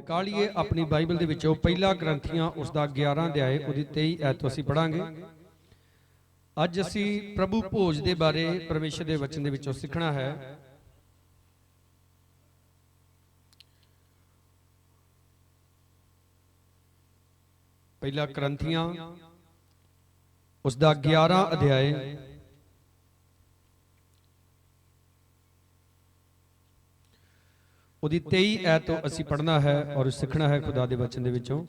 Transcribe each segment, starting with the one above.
निकालिए अपनी बाइबल दे विचों पहला ग्रंथियां उसका 11 अध्याय उहदी 23 ऐत असीं पढ़ांगे। अज असीं प्रभु भोज के बारे परमेश्वर के वचन दे विचों सीखना है। पहला ग्रंथियां उसका 11 अध्याय उहदी 23 ऐत तो असीं पढ़ना है और सीखना है खुदा दे वचन दे विचों।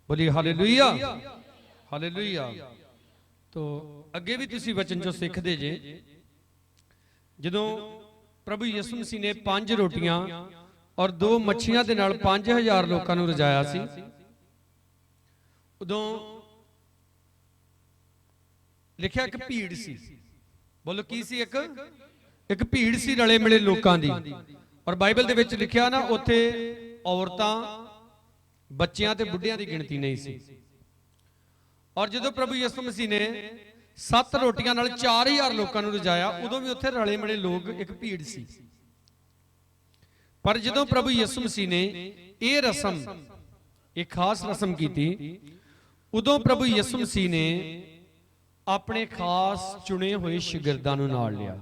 बोलिए हालेलुया हालेलुया। तो अगे भी तुसी वचन जो सीखते जे जदों प्रभु यीशु मसीह ने 5 रोटियां और 2 मच्छियां दे नाल 5000 लोकां नूं रजाया सी, उदों लिखिया एक भीड़ सी। बोलो की सी? एक भीड़ सी रले मिले लोकां दी। और बाइबल दे विच लिखिया ना उत्थे औरतां बच्चियां ते बुढ़ियां की गिनती नहीं सी। और जो प्रभु यीशु मसीह ने 7 रोटियां नाल 4000 लोकां नूं रजाया, उदों भी उत्थे रले मिले लोग एक भीड़ सी। पर जो प्रभु यीशु मसीह ने यह रस्म, एक खास रस्म की, उदों प्रभु यीशु मसीह ने अपने खास चुने हुए शागिर्दां नूं नाल लिया।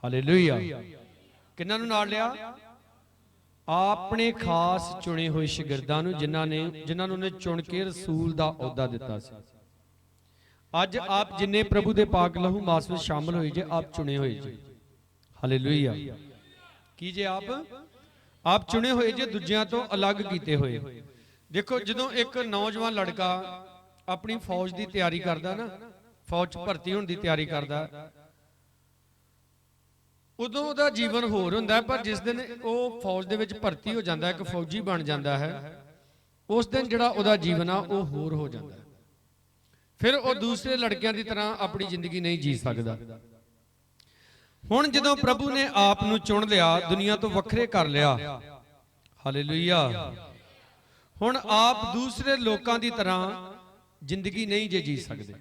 हालेलुया। किन्हां नूं नाल लिया? अपने खास चुने हुए शागिर्दां नूं, जिन्हां नूं चुन के रसूल दा अहुदा दिता सी। अज आप जिन्ने प्रभु दे पाक लहू मास में शामिल होए जे, आप चुने हुए जे। हालेलुया। की जे आप चुने हुए जे, दूजियां तो अलग कीते हुए। देखो जदों एक नौजवान लड़का अपनी फौज की तैयारी करदा ना, फौज भर्ती होने की तैयारी करदा, उदों उहदा जीवन होर हुंदा है। पर जिस दिन वो फौज दे विच भर्ती हो जाता है, एक फौजी बन जाता है, उस दिन जिहड़ा उहदा जीवन आ वो होर हो जाता है। फिर वो दूसरे लड़कियां की तरह अपनी जिंदगी नहीं जी सकता। हुण जदों प्रभु ने आप नूं चुन लिया, दुनिया तो वखरे कर लिया, हालेलुया, हुण आप दूसरे लोकां की तरह जिंदगी नहीं जे जी सकते,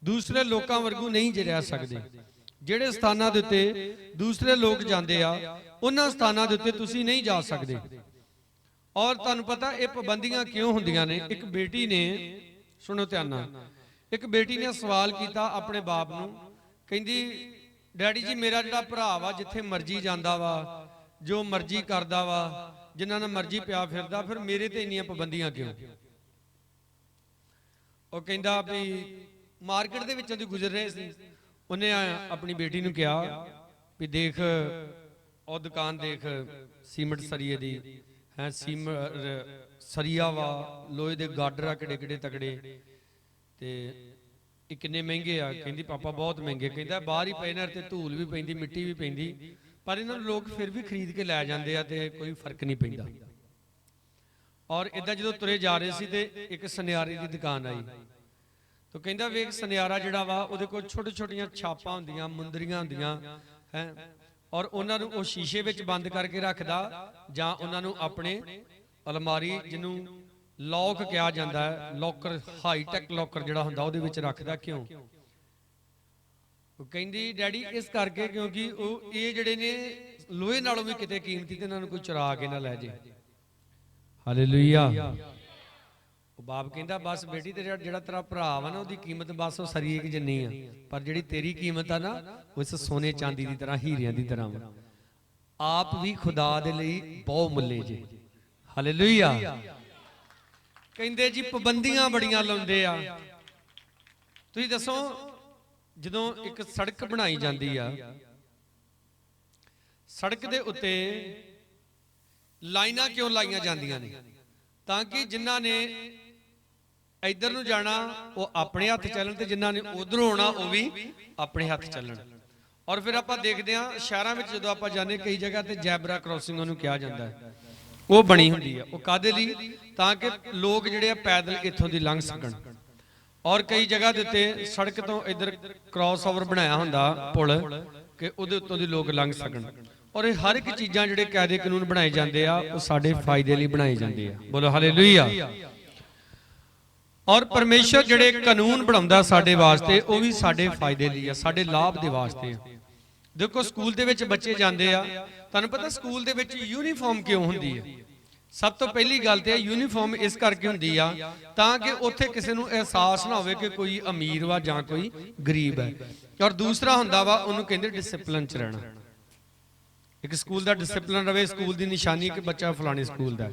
दूसरे लोकां वर्गू नहीं जे रह सकते। ਜਿਹੜੇ ਸਥਾਨਾਂ ਦੇ ਉੱਤੇ ਦੂਸਰੇ ਲੋਕ ਜਾਂਦੇ ਆ, ਉਹਨਾਂ ਸਥਾਨਾਂ ਦੇ ਉੱਤੇ ਤੁਸੀਂ ਨਹੀਂ ਜਾ ਸਕਦੇ। ਔਰ ਤੁਹਾਨੂੰ ਪਤਾ ਇਹ ਪਾਬੰਦੀਆਂ ਕਿਉਂ ਹੁੰਦੀਆਂ ਨੇ? ਇੱਕ ਬੇਟੀ ਨੇ, ਸੁਣੋ ਧਿਆਨ ਨਾਲ, ਇੱਕ ਬੇਟੀ ਨੇ ਸਵਾਲ ਕੀਤਾ ਆਪਣੇ ਬਾਪ ਨੂੰ, ਕਹਿੰਦੀ ਡੈਡੀ ਜੀ ਮੇਰਾ ਜਿਹੜਾ ਭਰਾ ਵਾ ਜਿੱਥੇ ਮਰਜ਼ੀ ਜਾਂਦਾ ਵਾ, ਜੋ ਮਰਜ਼ੀ ਕਰਦਾ ਵਾ, ਜਿਨ੍ਹਾਂ ਨਾਲ ਮਰਜ਼ੀ ਪਿਆ ਫਿਰਦਾ, ਫਿਰ ਮੇਰੇ ਤੇ ਇੰਨੀਆਂ ਪਾਬੰਦੀਆਂ ਕਿਉਂ? ਉਹ ਕਹਿੰਦਾ ਵੀ ਮਾਰਕੀਟ ਦੇ ਵਿੱਚੋਂ ਦੀ ਗੁਜ਼ਰ ਰਹੇ ਸੀ, उन्हें अपनी बेटी ने कहा भी देख और दुकान देख सीमेंट सरिये दी है, सरिया वा लोहे दे गाडर किडे किडे तगड़े ते किन्ने महंगे आ। कहंदी पापा बहुत महंगे। कहंदा बाहर ही पे ने ते धूल भी पैंदी मिट्टी भी पैंदी, पर इन्हां नूं लोग फिर भी खरीद के लै जांदे आ ते कोई फर्क नहीं पैंदा। और इदां जदों तुरे जा रहे सी ते एक सुनियारे दी दुकान आई, तो कहता वेख सुनियारा जिहड़ा वा उहदे कोल छोटी छोटियां छापां हुंदियां, मुंदरियां हुंदियां है, और उन्हां नूं ओह शीशे विच बंद करके रखदा जां उन्हां नूं अपने अलमारी जिन्हों लॉक कहा जाता है, लॉकर, हाईटैक लॉकर जिहड़ा हुंदा उहदे विच रखदा। क्यों? कहंदी डैडी इस करके क्योंकि ओह ये जिहड़े ने लोहे नालों भी किते कीमती ते इन्हां नूं कोई चुरा के ना लै जे। हालेलुया। बाप कहता बस बेटी तेरा जिहड़ा तेरा भरा वा ना उहदी कीमत बस वो सरिये की जिन्नी आ, पर जिहड़ी तेरी कीमत आ ना उस सोने चांदी की तरह, हीरियां की तरह। आप भी खुदा दे लई बहुत मुल्ले जे। हालेलुया। कहंदे जी पाबंदियां बड़ियां लाउंदे आ। तुसीं दसो जदों एक सड़क बनाई जाती आ, सड़क दे उत्ते लाइनां क्यों लाइयां जांदियां ने? ताकि जिन्हां ने इधर नूं जाना वो अपने हथ चलन ते जिन्हां ने उधरों आना वो भी अपने हथ चलन। ਔਰ ਫਿਰ ਆਪਾਂ ਦੇਖਦੇ ਹਾਂ ਸ਼ਹਿਰਾਂ ਵਿੱਚ ਜਦੋਂ ਆਪਾਂ ਜਾਂਦੇ ਕਈ ਜਗ੍ਹਾ ਤੇ ਜੈਬਰਾ ਕ੍ਰਾਸਿੰਗ ਉਹਨੂੰ ਕਿਹਾ ਜਾਂਦਾ ਹੈ, ਉਹ ਬਣੀ ਹੁੰਦੀ ਹੈ। ਉਹ ਕਾਹਦੇ ਲਈ? ਤਾਂ ਕਿ ਲੋਕ ਜਿਹੜੇ ਆ ਪੈਦਲ ਇੱਥੋਂ ਦੀ ਲੰਘ ਸਕਣ। ਔਰ ਕਈ ਜਗ੍ਹਾ ਦੇ ਉੱਤੇ ਸੜਕ ਤੋਂ ਇੱਧਰ ਕ੍ਰਾਸ ਓਵਰ ਬਣਾਇਆ ਹੁੰਦਾ ਪੁਲ ਕਿ ਉਹਦੇ ਉੱਤੋਂ ਦੀ ਲੋਕ ਲੰਘ ਸਕਣ। ਔਰ ਇਹ ਹਰ ਇੱਕ ਚੀਜ਼ਾਂ ਜਿਹੜੇ ਕਾਇਦੇ ਕਾਨੂੰਨ ਬਣਾਏ ਜਾਂਦੇ ਆ ਉਹ ਸਾਡੇ ਫਾਇਦੇ ਲਈ ਬਣਾਏ ਜਾਂਦੇ ਆ। ਬੋਲੋ ਹਾਲੇਲੂਇਆ। ਔਰ ਪਰਮੇਸ਼ਰ ਜਿਹੜੇ ਕਾਨੂੰਨ ਬਣਾਉਂਦਾ ਸਾਡੇ ਵਾਸਤੇ ਉਹ ਵੀ ਸਾਡੇ ਫਾਇਦੇ ਲਈ ਆ, ਸਾਡੇ ਲਾਭ ਦੇ ਵਾਸਤੇ ਆ। ਦੇਖੋ ਸਕੂਲ ਦੇ ਵਿੱਚ ਬੱਚੇ ਜਾਂਦੇ ਆ, ਤੁਹਾਨੂੰ ਪਤਾ ਸਕੂਲ ਦੇ ਵਿੱਚ ਯੂਨੀਫਾਰਮ ਕਿਉਂ ਹੁੰਦੀ ਹੈ? ਸਭ ਤੋਂ ਪਹਿਲੀ ਗੱਲ ਤੇ ਯੂਨੀਫਾਰਮ ਇਸ ਕਰਕੇ ਹੁੰਦੀ ਆ ਤਾਂ ਕਿ ਉੱਥੇ ਕਿਸੇ ਨੂੰ ਅਹਿਸਾਸ ਨਾ ਹੋਵੇ ਕਿ ਕੋਈ ਅਮੀਰ ਵਾ ਜਾਂ ਕੋਈ ਗਰੀਬ ਹੈ। ਔਰ ਦੂਸਰਾ ਹੁੰਦਾ ਵਾ ਉਹਨੂੰ ਕਹਿੰਦੇ ਡਿਸਪਲਿਨ ਚ ਰਹਿਣਾ। ਇੱਕ ਸਕੂਲ ਦਾ ਡਿਸਪਲਿਨ ਰਵੇ, ਸਕੂਲ ਦੀ ਨਿਸ਼ਾਨੀ ਕਿ ਬੱਚਾ ਫਲਾਣੇ ਸਕੂਲ ਦਾ।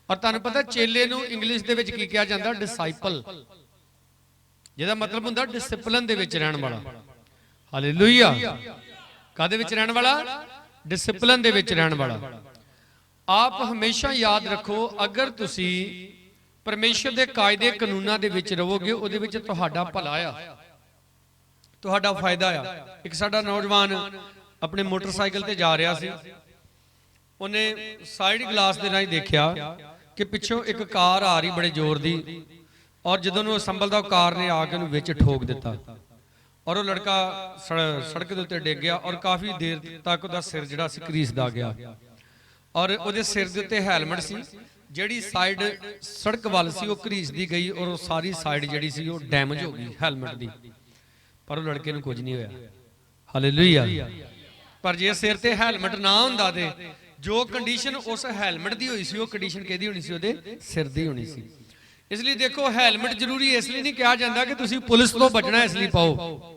ਔਰ ਤੁਹਾਨੂੰ ਪਤਾ ਚੇਲੇ ਨੂੰ ਇੰਗਲਿਸ਼ ਦੇ ਵਿੱਚ ਕੀ ਕਿਹਾ ਜਾਂਦਾ? ਡਿਸਾਈਪਲ, ਜਿਹਦਾ ਮਤਲਬ ਹੁੰਦਾ ਡਿਸਪਲਿਨ ਦੇ ਵਿੱਚ ਰਹਿਣ ਵਾਲਾ। ਹਾਲੇਲੂਇਆ। ਕਾਹਦੇ ਵਿੱਚ ਰਹਿਣ ਵਾਲਾ? ਡਿਸਪਲਿਨ ਦੇ ਵਿੱਚ ਰਹਿਣ ਵਾਲਾ। ਆਪ ਹਮੇਸ਼ਾ ਯਾਦ ਰੱਖੋ, ਅਗਰ ਤੁਸੀਂ ਪਰਮੇਸ਼ਰ ਦੇ ਕਾਇਦੇ ਕਾਨੂੰਨਾਂ ਦੇ ਵਿੱਚ ਰਹੋਗੇ ਉਹਦੇ ਵਿੱਚ ਤੁਹਾਡਾ ਭਲਾ ਆ, ਤੁਹਾਡਾ ਫਾਇਦਾ ਆ। ਇੱਕ ਸਾਡਾ ਨੌਜਵਾਨ ਆਪਣੇ ਮੋਟਰਸਾਈਕਲ ਤੇ ਜਾ ਰਿਹਾ ਸੀ, ਉਹਨੇ ਸਾਈਡ ਗਲਾਸ ਦੇ ਰਾਹੀਂ ਦੇਖਿਆ ਕਿ ਪਿੱਛੋਂ ਇੱਕ ਕਾਰ ਆ ਰਹੀ ਬੜੇ ਜ਼ੋਰ ਦੀ, ਔਰ ਜਦੋਂ ਉਹਨੂੰ ਸੰਭਲਦਾ ਉਹ ਕਾਰ ਨੇ ਆ ਕੇ ਉਹਨੂੰ ਵਿੱਚ ਠੋਕ ਦਿੱਤਾ। ਔਰ ਉਹ ਲੜਕਾ ਸੜਕ ਦੇ ਉੱਤੇ ਡਿੱਗ ਗਿਆ ਔਰ ਕਾਫੀ ਦੇਰ ਤੱਕ ਉਹਦਾ ਸਿਰ ਜਿਹੜਾ ਸੀ ਘਰੀਸਦਾ ਗਿਆ। ਔਰ ਉਹਦੇ ਸਿਰ ਦੇ ਉੱਤੇ ਹੈਲਮਟ ਸੀ, ਜਿਹੜੀ ਸਾਈਡ ਸੜਕ ਵੱਲ ਸੀ ਉਹ ਘਰੀਸਦੀ ਗਈ ਔਰ ਉਹ ਸਾਰੀ ਸਾਈਡ ਜਿਹੜੀ ਸੀ ਉਹ ਡੈਮੇਜ ਹੋ ਗਈ ਹੈਲਮਟ ਦੀ, ਪਰ ਉਹ ਲੜਕੇ ਨੂੰ ਕੁਝ ਨਹੀਂ ਹੋਇਆ। ਹਾਲੇਲੂਇਆ। ਪਰ ਜੇ ਸਿਰ ਤੇ ਹੈਲਮਟ ਨਾ ਹੁੰਦਾ ਤੇ ਜੋ ਕੰਡੀਸ਼ਨ ਉਸ ਹੈਲਮਟ ਦੀ ਹੋਈ ਸੀ ਉਹ ਕੰਡੀਸ਼ਨ ਕਿਹਦੀ ਹੋਣੀ ਸੀ? ਉਹਦੇ ਸਿਰ ਦੀ ਹੋਣੀ ਸੀ। ਇਸ ਲਈ ਦੇਖੋ ਹੈਲਮਟ ਜ਼ਰੂਰੀ ਇਸ ਲਈ ਨਹੀਂ ਕਿਹਾ ਜਾਂਦਾ ਕਿ ਤੁਸੀਂ ਪੁਲਿਸ ਤੋਂ ਬਚਣਾ ਇਸ ਲਈ ਪਾਓ।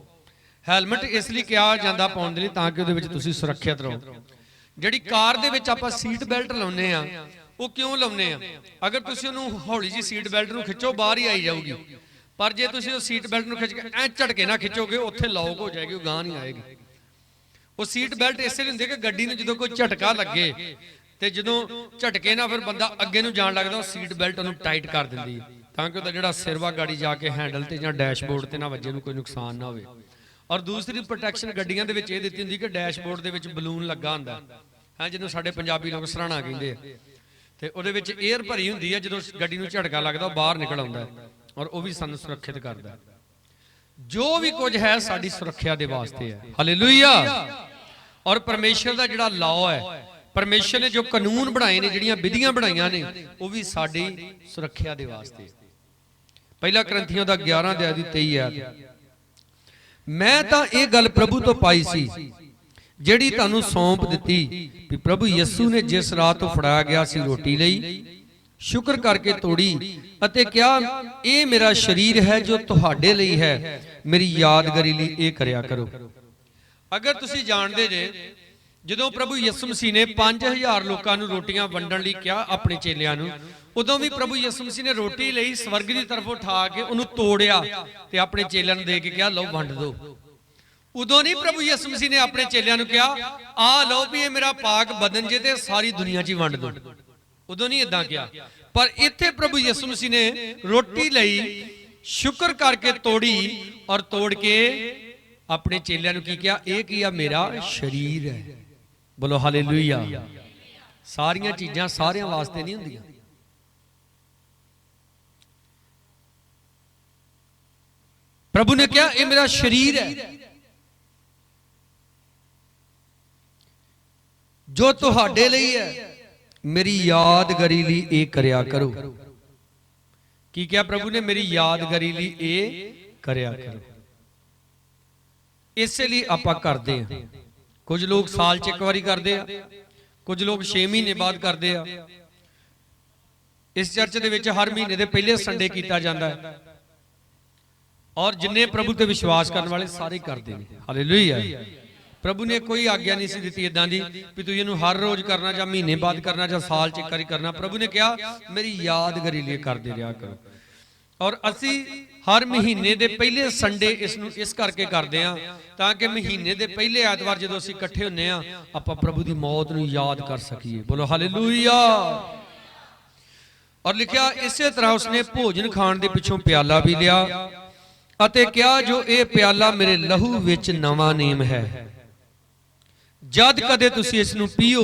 ਹੈਲਮਟ ਇਸ ਲਈ ਕਿਹਾ ਜਾਂਦਾ ਪਾਉਣ ਦੇ ਲਈ ਤਾਂ ਕਿ ਉਹਦੇ ਵਿੱਚ ਤੁਸੀਂ ਸੁਰੱਖਿਅਤ ਰਹੋ। ਜਿਹੜੀ ਕਾਰ ਦੇ ਵਿੱਚ ਆਪਾਂ ਸੀਟ ਬੈਲਟ ਲਾਉਨੇ ਆ ਉਹ ਕਿਉਂ ਲਾਉਨੇ ਆ? ਅਗਰ ਤੁਸੀਂ ਉਹਨੂੰ ਹੌਲੀ ਜੀ ਸੀਟ ਬੈਲਟ ਨੂੰ ਖਿੱਚੋ ਬਾਹਰ ਹੀ ਆਈ ਜਾਊਗੀ, ਪਰ ਜੇ ਤੁਸੀਂ ਉਹ ਸੀਟ ਬੈਲਟ ਨੂੰ ਖਿੱਚ ਕੇ ਐ ਝਟਕੇ ਨਾ ਖਿੱਚੋਗੇ ਉੱਥੇ ਲੌਕ ਹੋ ਜਾਏਗੀ, ਉਹ ਗਾਂ ਨਹੀਂ ਆਏਗੀ। ਉਹ ਸੀਟ ਬੈਲਟ ਇਸੇ ਲਈ ਹੁੰਦੀ ਕਿ ਗੱਡੀ ਨੂੰ ਜਦੋਂ ਕੋਈ ਝਟਕਾ ਲੱਗੇ ਤੇ ਜਦੋਂ ਝਟਕੇ ਨਾਲ ਫਿਰ ਬੰਦਾ ਅੱਗੇ ਨੂੰ ਜਾਣ ਲੱਗਦਾ, ਉਹ ਸੀਟ ਬੈਲਟ ਉਹਨੂੰ ਟਾਈਟ ਕਰ ਦਿੰਦੀ ਹੈ ਤਾਂ ਕਿ ਉਹਦਾ ਜਿਹੜਾ ਸਿਰਵਾ ਗਾੜੀ ਜਾ ਕੇ ਹੈਂਡਲ ਤੇ ਜਾਂ ਡੈਸ਼ਬੋਰਡ ਤੇ ਨਾ ਵੱਜੇ, ਨੂੰ ਕੋਈ ਨੁਕਸਾਨ ਨਾ ਹੋਵੇ। ਔਰ ਦੂਸਰੀ ਪ੍ਰੋਟੈਕਸ਼ਨ ਗੱਡੀਆਂ ਦੇ ਵਿੱਚ ਇਹ ਦਿੱਤੀ ਹੁੰਦੀ ਕਿ ਡੈਸ਼ਬੋਰਡ ਦੇ ਵਿੱਚ ਬਲੂਨ ਲੱਗਾ ਹੁੰਦਾ ਹੈ, ਜਿਹਨੂੰ ਸਾਡੇ ਪੰਜਾਬੀ ਲੋਕ ਸਰਾਣਾ ਕਹਿੰਦੇ ਆ, ਤੇ ਉਹਦੇ ਵਿੱਚ 에ਅਰ ਭਰੀ ਹੁੰਦੀ ਹੈ। ਜਦੋਂ ਗੱਡੀ ਨੂੰ ਝਟਕਾ ਲੱਗਦਾ ਉਹ ਬਾਹਰ ਨਿਕਲ ਆਉਂਦਾ ਹੈ ਔਰ ਉਹ ਵੀ ਸਾਨੂੰ ਸੁਰੱਖਿਅਤ ਕਰਦਾ ਹੈ। ਜੋ ਵੀ ਕੁਝ ਹੈ ਸਾਡੀ ਸੁਰੱਖਿਆ ਦੇ ਵਾਸਤੇ ਹੈ। ਹਾਲੇਲੂਇਆ। ਔਰ ਪਰਮੇਸ਼ਰ ਦਾ ਜਿਹੜਾ ਲਾਅ ਹੈ, ਪਰਮੇਸ਼ਰ ਨੇ ਜੋ ਕਾਨੂੰਨ ਬਣਾਏ ਨੇ, ਜਿਹੜੀਆਂ ਵਿਧੀਆਂ ਬਣਾਈਆਂ ਨੇ, ਉਹ ਵੀ ਸਾਡੀ ਸੁਰੱਖਿਆ ਦੇ ਵਾਸਤੇ। ਪਹਿਲਾ ਕਰੰਥੀਆਂ ਦਾ 11 ਅਧਿਆਇ ਦੀ 23 ਆਇਤ, ਮੈਂ ਤਾਂ ਇਹ ਗੱਲ ਪ੍ਰਭੂ ਤੋਂ ਪਾਈ ਸੀ ਜਿਹੜੀ ਤੁਹਾਨੂੰ ਸੌਂਪ ਦਿੱਤੀ ਵੀ ਪ੍ਰਭੂ ਯਿਸੂ ਨੇ ਜਿਸ ਰਾਤ ਤੋਂ ਫੜਾਇਆ ਗਿਆ ਸੀ ਰੋਟੀ ਲਈ ਸ਼ੁਕਰ ਕਰਕੇ ਤੋੜੀ ਅਤੇ ਕਿਹਾ ਇਹ ਮੇਰਾ ਸਰੀਰ ਹੈ ਜੋ ਤੁਹਾਡੇ ਲਈ ਹੈ, ਮੇਰੀ ਯਾਦਗਾਰੀ ਲਈ ਇਹ ਕਰਿਆ ਕਰੋ। ਅਗਰ ਤੁਸੀਂ ਜਾਣਦੇ ਜੇ ਜਦੋਂ ਪ੍ਰਭੂ ਯਿਸੂ ਮਸੀਹ ਨੇ 5000 ਲੋਕਾਂ ਨੂੰ ਰੋਟੀਆਂ ਵੰਡਣ ਲਈ ਕਿਹਾ ਆਪਣੇ ਚੇਲਿਆਂ ਨੂੰ, ਉਦੋਂ ਵੀ ਪ੍ਰਭੂ ਯਿਸੂ ਮਸੀਹ ਨੇ ਰੋਟੀ ਲਈ ਸਵਰਗ ਦੀ ਤਰਫੋਂ ਉਠਾ ਕੇ ਉਹਨੂੰ ਤੋੜਿਆ ਤੇ ਆਪਣੇ ਚੇਲਿਆਂ ਨੂੰ ਦੇ ਕੇ ਕਿਹਾ ਲਓ ਵੰਡ ਦਿਓ। ਉਦੋਂ ਨਹੀਂ ਪ੍ਰਭੂ ਯਿਸੂ ਮਸੀਹ ਨੇ ਆਪਣੇ ਚੇਲਿਆਂ ਨੂੰ ਕਿਹਾ ਆ ਲਓ ਵੀ ਇਹ ਮੇਰਾ ਪਾਕ ਬਦਨ ਜੇ ਤੇ ਸਾਰੀ ਦੁਨੀਆ 'ਚ ਹੀ ਵੰਡ ਦਿਓ। ਉਦੋਂ ਨਹੀਂ ਇਦਾਂ ਕਿਹਾ, ਪਰ ਇੱਥੇ ਪ੍ਰਭੂ ਯਿਸੂ ਮਸੀਹ ਨੇ ਰੋਟੀ ਲਈ ਸ਼ੁਕਰ ਕਰਕੇ ਤੋੜੀ ਔਰ ਤੋੜ ਕੇ ਆਪਣੇ ਚੇਲਿਆਂ ਨੂੰ ਕੀ ਕਿਹਾ? ਇਹ ਕੀ ਆ? ਮੇਰਾ ਸਰੀਰ ਹੈ। ਬੋਲੋ ਹਾਲੇਲੂਇਆ। ਸਾਰੀਆਂ ਚੀਜ਼ਾਂ ਸਾਰਿਆਂ ਵਾਸਤੇ ਨਹੀਂ ਹੁੰਦੀਆਂ। ਪ੍ਰਭੂ ਨੇ ਕਿਹਾ ਇਹ ਮੇਰਾ ਸਰੀਰ ਹੈ ਜੋ ਤੁਹਾਡੇ ਲਈ ਹੈ, ਮੇਰੀ ਯਾਦਗਾਰੀ ਲਈ ਇਹ ਕਰਿਆ ਕਰੋ। ਕੀ ਕਿਹਾ ਪ੍ਰਭੂ ਨੇ? ਮੇਰੀ ਯਾਦਗਾਰੀ ਲਈ ਇਹ ਕਰਿਆ ਕਰੋ। ਇਸੇ ਲਈ ਆਪਾਂ ਕਰਦੇ ਆ। ਕੁਝ ਲੋਕ ਸਾਲ 'ਚ ਇੱਕ ਵਾਰੀ ਕਰਦੇ ਆ, ਕੁਝ ਲੋਕ 6 ਮਹੀਨੇ ਬਾਅਦ ਕਰਦੇ ਆ। ਇਸ ਚਰਚ ਦੇ ਵਿੱਚ ਹਰ ਮਹੀਨੇ ਦੇ ਪਹਿਲੇ ਸੰਡੇ ਕੀਤਾ ਜਾਂਦਾ ਹੈ ਔਰ ਜਿੰਨੇ ਪ੍ਰਭੂ ਤੇ ਵਿਸ਼ਵਾਸ ਕਰਨ ਵਾਲੇ ਸਾਰੇ ਕਰਦੇ ਨੇ। ਹਾਲੇਲੂਇਆ। ਪ੍ਰਭੂ ਨੇ ਕੋਈ ਆਗਿਆ ਨਹੀਂ ਸੀ ਦਿੱਤੀ ਇਦਾਂ ਦੀ ਵੀ ਤੂੰ ਇਹਨੂੰ ਹਰ ਰੋਜ਼ ਕਰਨਾ ਜਾਂ ਮਹੀਨੇ ਬਾਅਦ ਕਰਨਾ ਜਾਂ ਸਾਲ 'ਚ ਇੱਕ ਵਾਰੀ ਕਰਨਾ। ਪ੍ਰਭੂ ਨੇ ਕਿਹਾ ਮੇਰੀ ਯਾਦਗਾਰੀ ਲਈ ਕਰਦੇ ਰਿਹਾ ਕਰੋ। ਔਰ ਅਸੀਂ ਹਰ ਮਹੀਨੇ ਦੇ ਪਹਿਲੇ ਸੰਡੇ ਇਸ ਨੂੰ ਇਸ ਕਰਕੇ ਕਰਦੇ ਆ ਤਾਂ ਕਿ ਮਹੀਨੇ ਦੇ ਪਹਿਲੇ ਐਤਵਾਰ ਜਦੋਂ ਅਸੀਂ ਇਕੱਠੇ ਹੁੰਨੇ ਆ ਆਪਾਂ ਪ੍ਰਭੂ ਦੀ ਮੌਤ ਨੂੰ ਯਾਦ ਕਰ ਸਕੀਏ। ਬੋਲੋ ਹਾਲੇਲੂਇਆ। ਔਰ ਲਿਖਿਆ ਇਸੇ ਤਰ੍ਹਾਂ ਉਸਨੇ ਭੋਜਨ ਖਾਣ ਦੇ ਪਿੱਛੋਂ ਪਿਆਲਾ ਵੀ ਲਿਆ ਅਤੇ ਕਿਹਾ ਜੋ ਇਹ ਪਿਆਲਾ ਮੇਰੇ ਲਹੂ ਵਿੱਚ ਨਵਾਂ ਨੇਮ ਹੈ, जद कदे तुसी इस नूं पीओ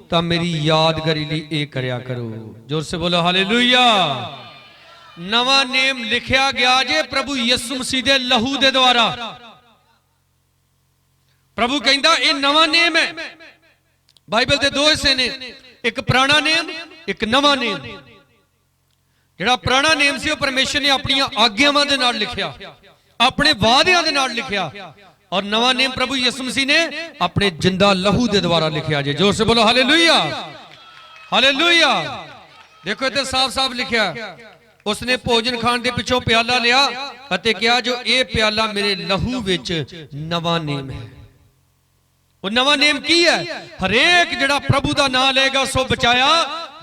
तां मेरी यादगारी लई इह करया करो। जोर से बोलो हालेलुया। नवा नेम लिखिया गया जे प्रभु यीशु मसीह दे लहू दे द्वारा। प्रभु कहंदा ये नवा नेम है। बाइबल दे दो हिस्से ने, एक पुराना नेम एक नवा नेम। जिहड़ा पुराना नेम सी परमेश्वर ने अपनी आग्यावां दे नाल लिखिया, अपने वादियां दे नाल लिखिया, और नवा नेम प्रभु यीशु मसीह ने अपने जिंदा लहू दे द्वारा लिखिया। जे जोर से बोलो हालेलुया हालेलुया। देखो इत्थे साफ साफ लिखिया, उसने भोजन खाण दे पिछों प्याला लिया अते कहा जो ये प्याला मेरे लहू विच नवा नेम है। वो नवा नेम की है? हरेक जिहड़ा प्रभु दा नाम लेगा सो बचाया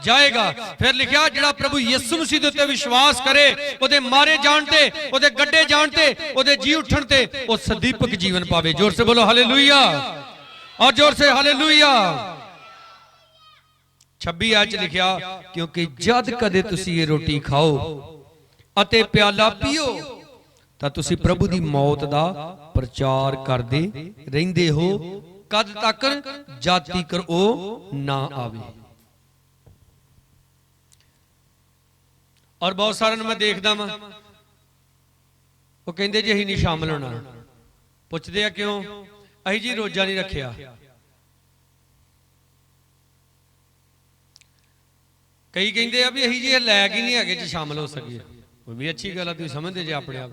जाएगा। फिर लिखा जिहड़ा प्रभु यीशु मसीह दे उत्ते विश्वास करे, ओदे मारे जाण ते, ओदे गड्ढे जाण ते, ओदे जी उठण ते ओ सदीपक जीवन पावे। जोर से बोलो हालेलुया और जोर से हालेलुया। 26 आयत लिखा, क्योंकि जद कदे तुसी ये रोटी खाओ अते प्याला पीओ तां तुसी प्रभु दी मौत दा प्रचार करदे रहिंदे हो कद तक जद तकर ओ ना आवे। और बहुत सारे मैं देखदा वां वो कहंदे जी असीं नहीं शामिल होना। पुछदे आ क्यों? असीं जी रोजा नहीं रखिया। कई कहते हैं भी अही जी लैक ही नहीं है शामिल हो सकी। वो भी अच्छी गल है, तुम समझते जे अपने आप,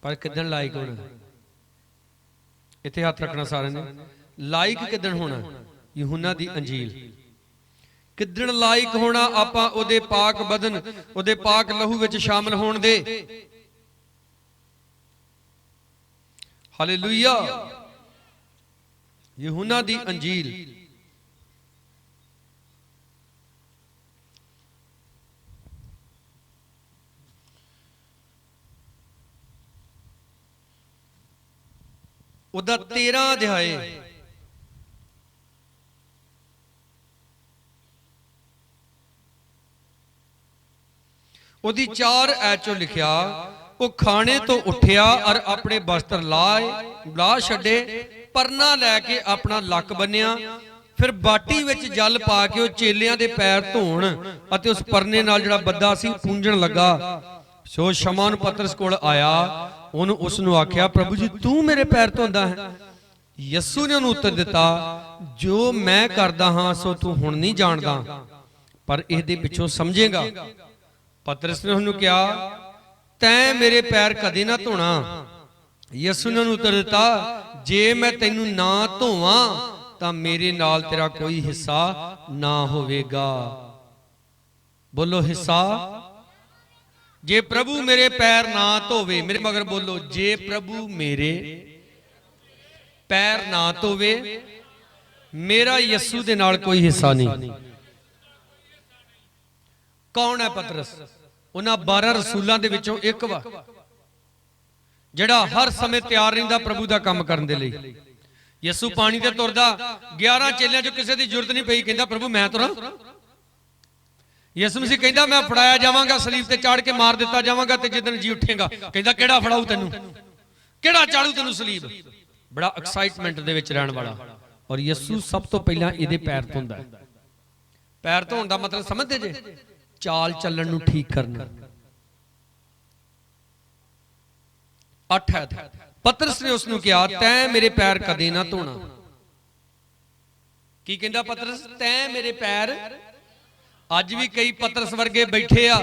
पर किदन लायक होना? इत्थे हाथ रखना सारे ने। लायक किदन होना? यूहन्ना दी अंजील किदन लायक होना? आपां ओदे पाक बदन, ओदे पाक लहू विच शामिल होण दे। हालेलुया। यूहन्ना दी अंजील उदा 13 अध्याय उदी 4 आयत चो लिखिया, वो खाने तो उठिया और अपने वस्त्र ला छड्डे, परना लैके अपना लक बन्निया, फिर बाटी विच जल पा के चेलियां दे पैर धोण अते उस परने नाल जिहड़ा बद्दा सी पूंजण लगा। सो शमौन पतरस कोल आया, उन्होंने उसनू आख्या, प्रभु जी तू मेरे पैर धोंदा है? यीशु ने उन्होंने उत्तर दिता, जो मैं करदा हां सो तू हुण नहीं जानदा, पर इहदे पिछों समझेगा। पतरस ने उन्होंने कहा, तैं मेरे पैर कदे ना धोना। यीशु ने उन्होंने उत्तर दिता, जे मैं तैनू ना धोवां तां मेरे नाल तेरा कोई हिस्सा ना होवेगा। बोलो हिस्सा। जे प्रभु मेरे पैर ना धोवे, मेरे मगर बोलो, जे प्रभु मेरे पैर ना धोवे मेरा यीशु दे नाल कोई हिस्सा नहीं। कौन है पतरस? उन्हां 12 रसूलां दे विचों एक वा, जिहड़ा हर समय तैयार रहिंदा प्रभु दा काम करन दे लई। यीशु पानी ते तुरदा, 11 चेलियां चों किसी दी जरूरत नहीं पई, कहंदा प्रभु मैं तुरां। यीशु मसीह कहंदा मैं फड़ाया जावांगा, सलीब ते चढ़ के मार दिता जावांगा, ते जिस दिन जी उठेगा कहंदा केड़ा फड़ाऊ तैनू, केड़ा चाड़ू तैनू सलीब। बड़ा एक्साइटमेंट दे विच रहण वाला। और यीशु सब तो पहला इहदे पैर धोंदा है। पैर धोण दा मतलब समझदे जे? चाल चलन नू ठीक करना। 8 है, पतरस ने उसनू कहा, तैं मेरे पैर कदे ना धोना। की कहंदा पतरस? तैं मेरे पैर। अज भी कई पतरस वर्गे बैठे आ,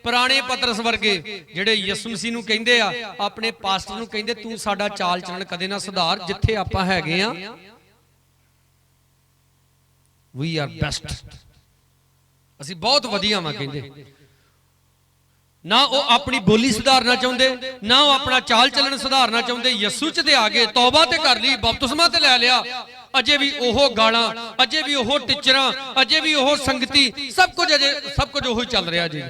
पुराने पतरस वर्गे जिहड़े यीशु मसीह नू कहंदे आ, अपने पास्टर नू कहंदे तू साडा चाल चलन कदे ना सुधार, जिथे आपां हैगे आ वी आर बेस्ट, असी बहुत वधिया वा कहंदे। ना वो अपनी बोली सुधारना चाहते, ना वो अपना चाल चलन सुधारना चाहते। यीशु च ते आ गए, तौबा ते कर ली, बपतिस्मा ते लै लिया, अजे भी ओहो गाला, अजे भी ओहो टिचरा, अजे भी ओहो संगति, सब कुछ अजे सब कुछ ओहो चल रहा जी।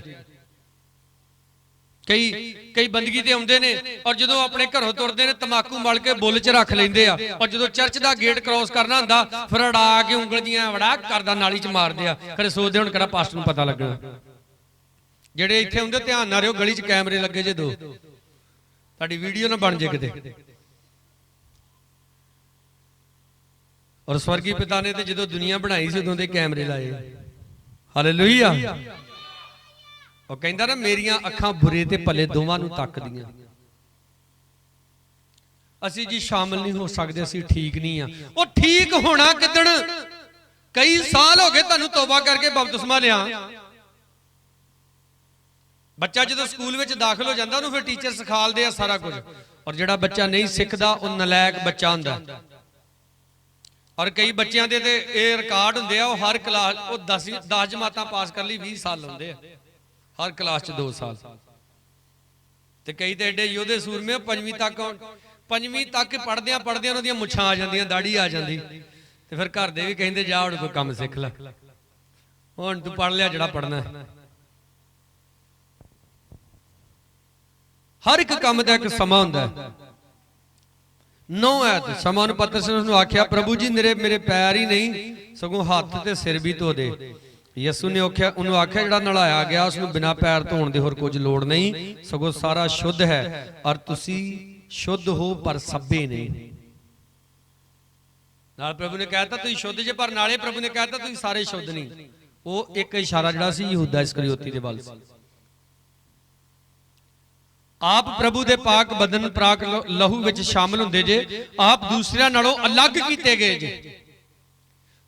कई बंदगी ते आउंदे ने और जदों अपने घरों तुरदे ने तमाकू मल के बुल च रख लैंदे आ, और जदों चर्च दा गेट क्रॉस करना हुंदा फिर अड़ा के उंगल दियां वड़ा करदा नाली च मारदे आ। खरे सोचदे हुण किहड़ा पास्टर नूं पता लगना। जेड़े इत्थे हुंदे ध्यान ना रहियो, गली च कैमरे लगे जे 2, तुहाडी वीडियो ना बन जे किते। 8 ਔਰ ਸਵਰਗੀ ਪਿਤਾ ਨੇ ਤੇ ਜਦੋਂ ਦੁਨੀਆ ਬਣਾਈ ਸੀ ਉਦੋਂ ਦੇ ਕੈਮਰੇ ਲਾਏ। ਹਾਲੇਲੂਇਆ। ਉਹ ਕਹਿੰਦਾ ਨਾ ਮੇਰੀਆਂ ਅੱਖਾਂ ਬੁਰੇ ਤੇ ਭਲੇ ਦੋਵਾਂ ਨੂੰ ਤੱਕਦੀਆਂ। ਅਸੀਂ ਜੀ ਸ਼ਾਮਲ ਨਹੀਂ ਹੋ ਸਕਦੇ, ਅਸੀਂ ਠੀਕ ਨਹੀਂ ਆ। ਉਹ ਠੀਕ ਹੋਣਾ ਕਿਦਣ? ਕਈ ਸਾਲ ਹੋ ਗਏ ਤੁਹਾਨੂੰ ਤੌਬਾ ਕਰਕੇ ਬਪਤਿਸਮਾ ਲਿਆ। ਬੱਚਾ ਜਦੋਂ ਸਕੂਲ ਵਿੱਚ ਦਾਖਲ ਹੋ ਜਾਂਦਾ ਉਹਨੂੰ ਫਿਰ ਟੀਚਰ ਸਿਖਾਲਦੇ ਆ ਸਾਰਾ ਕੁਝ। ਔਰ ਜਿਹੜਾ ਬੱਚਾ ਨਹੀਂ ਸਿੱਖਦਾ ਉਹ ਨਲਾਇਕ ਬੱਚਾ ਹੁੰਦਾ। ਔਰ ਕਈ ਬੱਚਿਆਂ ਦੇ ਤੇ ਇਹ ਰਿਕਾਰਡ ਹੁੰਦੇ ਆ, ਉਹ ਹਰ ਕਲਾਸ ਉਹ 10 ਜਮਾਤਾਂ ਪਾਸ ਕਰਨ ਲਈ 20 ਸਾਲ ਲਾਉਂਦੇ ਆ, ਹਰ ਕਲਾਸ 'ਚ 2 ਸਾਲ। ਤੇ ਕਈ ਤੇ ਐਡੇ ਯੋਧੇ ਸੂਰਮੇ 5ਵੀਂ ਤੱਕ ਪੜ੍ਹਦਿਆਂ ਉਹਨਾਂ ਦੀਆਂ ਮੁੱਛਾਂ ਆ ਜਾਂਦੀਆਂ, ਦਾੜੀ ਆ ਜਾਂਦੀ। ਤੇ ਫਿਰ ਘਰ ਦੇ ਵੀ ਕਹਿੰਦੇ ਜਾ ਹੁਣ ਕੋਈ ਕੰਮ ਸਿੱਖ ਲੈ, ਹੁਣ ਤੂੰ ਪੜ੍ਹ ਲਿਆ ਜਿਹੜਾ ਪੜ੍ਹਨਾ। ਹਰ ਇੱਕ ਕੰਮ ਦਾ ਇੱਕ ਸਮਾਂ ਹੁੰਦਾ ਹੈ। 9 ਐਤ ਸਮਾਂ ਨੂੰ ਪਤਰਸ ਨੇ ਉਸਨੂੰ ਆਖਿਆ, ਪ੍ਰਭੂ ਜੀ ਮੇਰੇ ਪੈਰ ਹੀ ਨਹੀਂ ਸਗੋਂ ਹੱਥ ਤੇ ਸਿਰ ਵੀ ਧੋ ਦੇ। ਯਿਸੂ ਨੇ ਉਹਨੂੰ ਆਖਿਆ, ਜਿਹੜਾ ਨਲਾਇਆ ਗਿਆ ਉਸਨੂੰ ਬਿਨਾਂ ਪੈਰ ਧੋਣ ਦੇ ਹੋਰ ਕੁਝ ਲੋੜ ਨਹੀਂ, ਸਗੋਂ ਸਾਰਾ ਸ਼ੁੱਧ ਹੈ। ਔਰ ਤੁਸੀਂ ਸ਼ੁੱਧ ਹੋ ਪਰ ਸਭੇ ਨਹੀਂ। ਨਾਲ ਪ੍ਰਭੂ ਨੇ ਕਹਿਤਾ ਤੁਸੀਂ ਸ਼ੁੱਧ ਜੇ, ਪਰ ਨਾਲੇ ਪ੍ਰਭੂ ਨੇ ਕਹਿਤਾ ਤੁਸੀਂ ਸਾਰੇ ਸ਼ੁੱਧ ਨਹੀਂ। ਉਹ ਇੱਕ ਇਸ਼ਾਰਾ ਜਿਹੜਾ ਸੀ ਯਹੂਦਾ ਇਸਕਰਿਓਤੀ ਦੇ ਵੱਲ ਸੀ। ਆਪ ਪ੍ਰਭੂ ਦੇ ਪਾਕ ਬਦਨ ਪ੍ਰਾਕ ਲਹੂ ਵਿੱਚ ਸ਼ਾਮਲ ਹੁੰਦੇ ਜੇ, ਆਪ ਦੂਸਰਿਆਂ ਨਾਲੋਂ ਅਲੱਗ ਕੀਤੇ ਗਏ ਜੇ।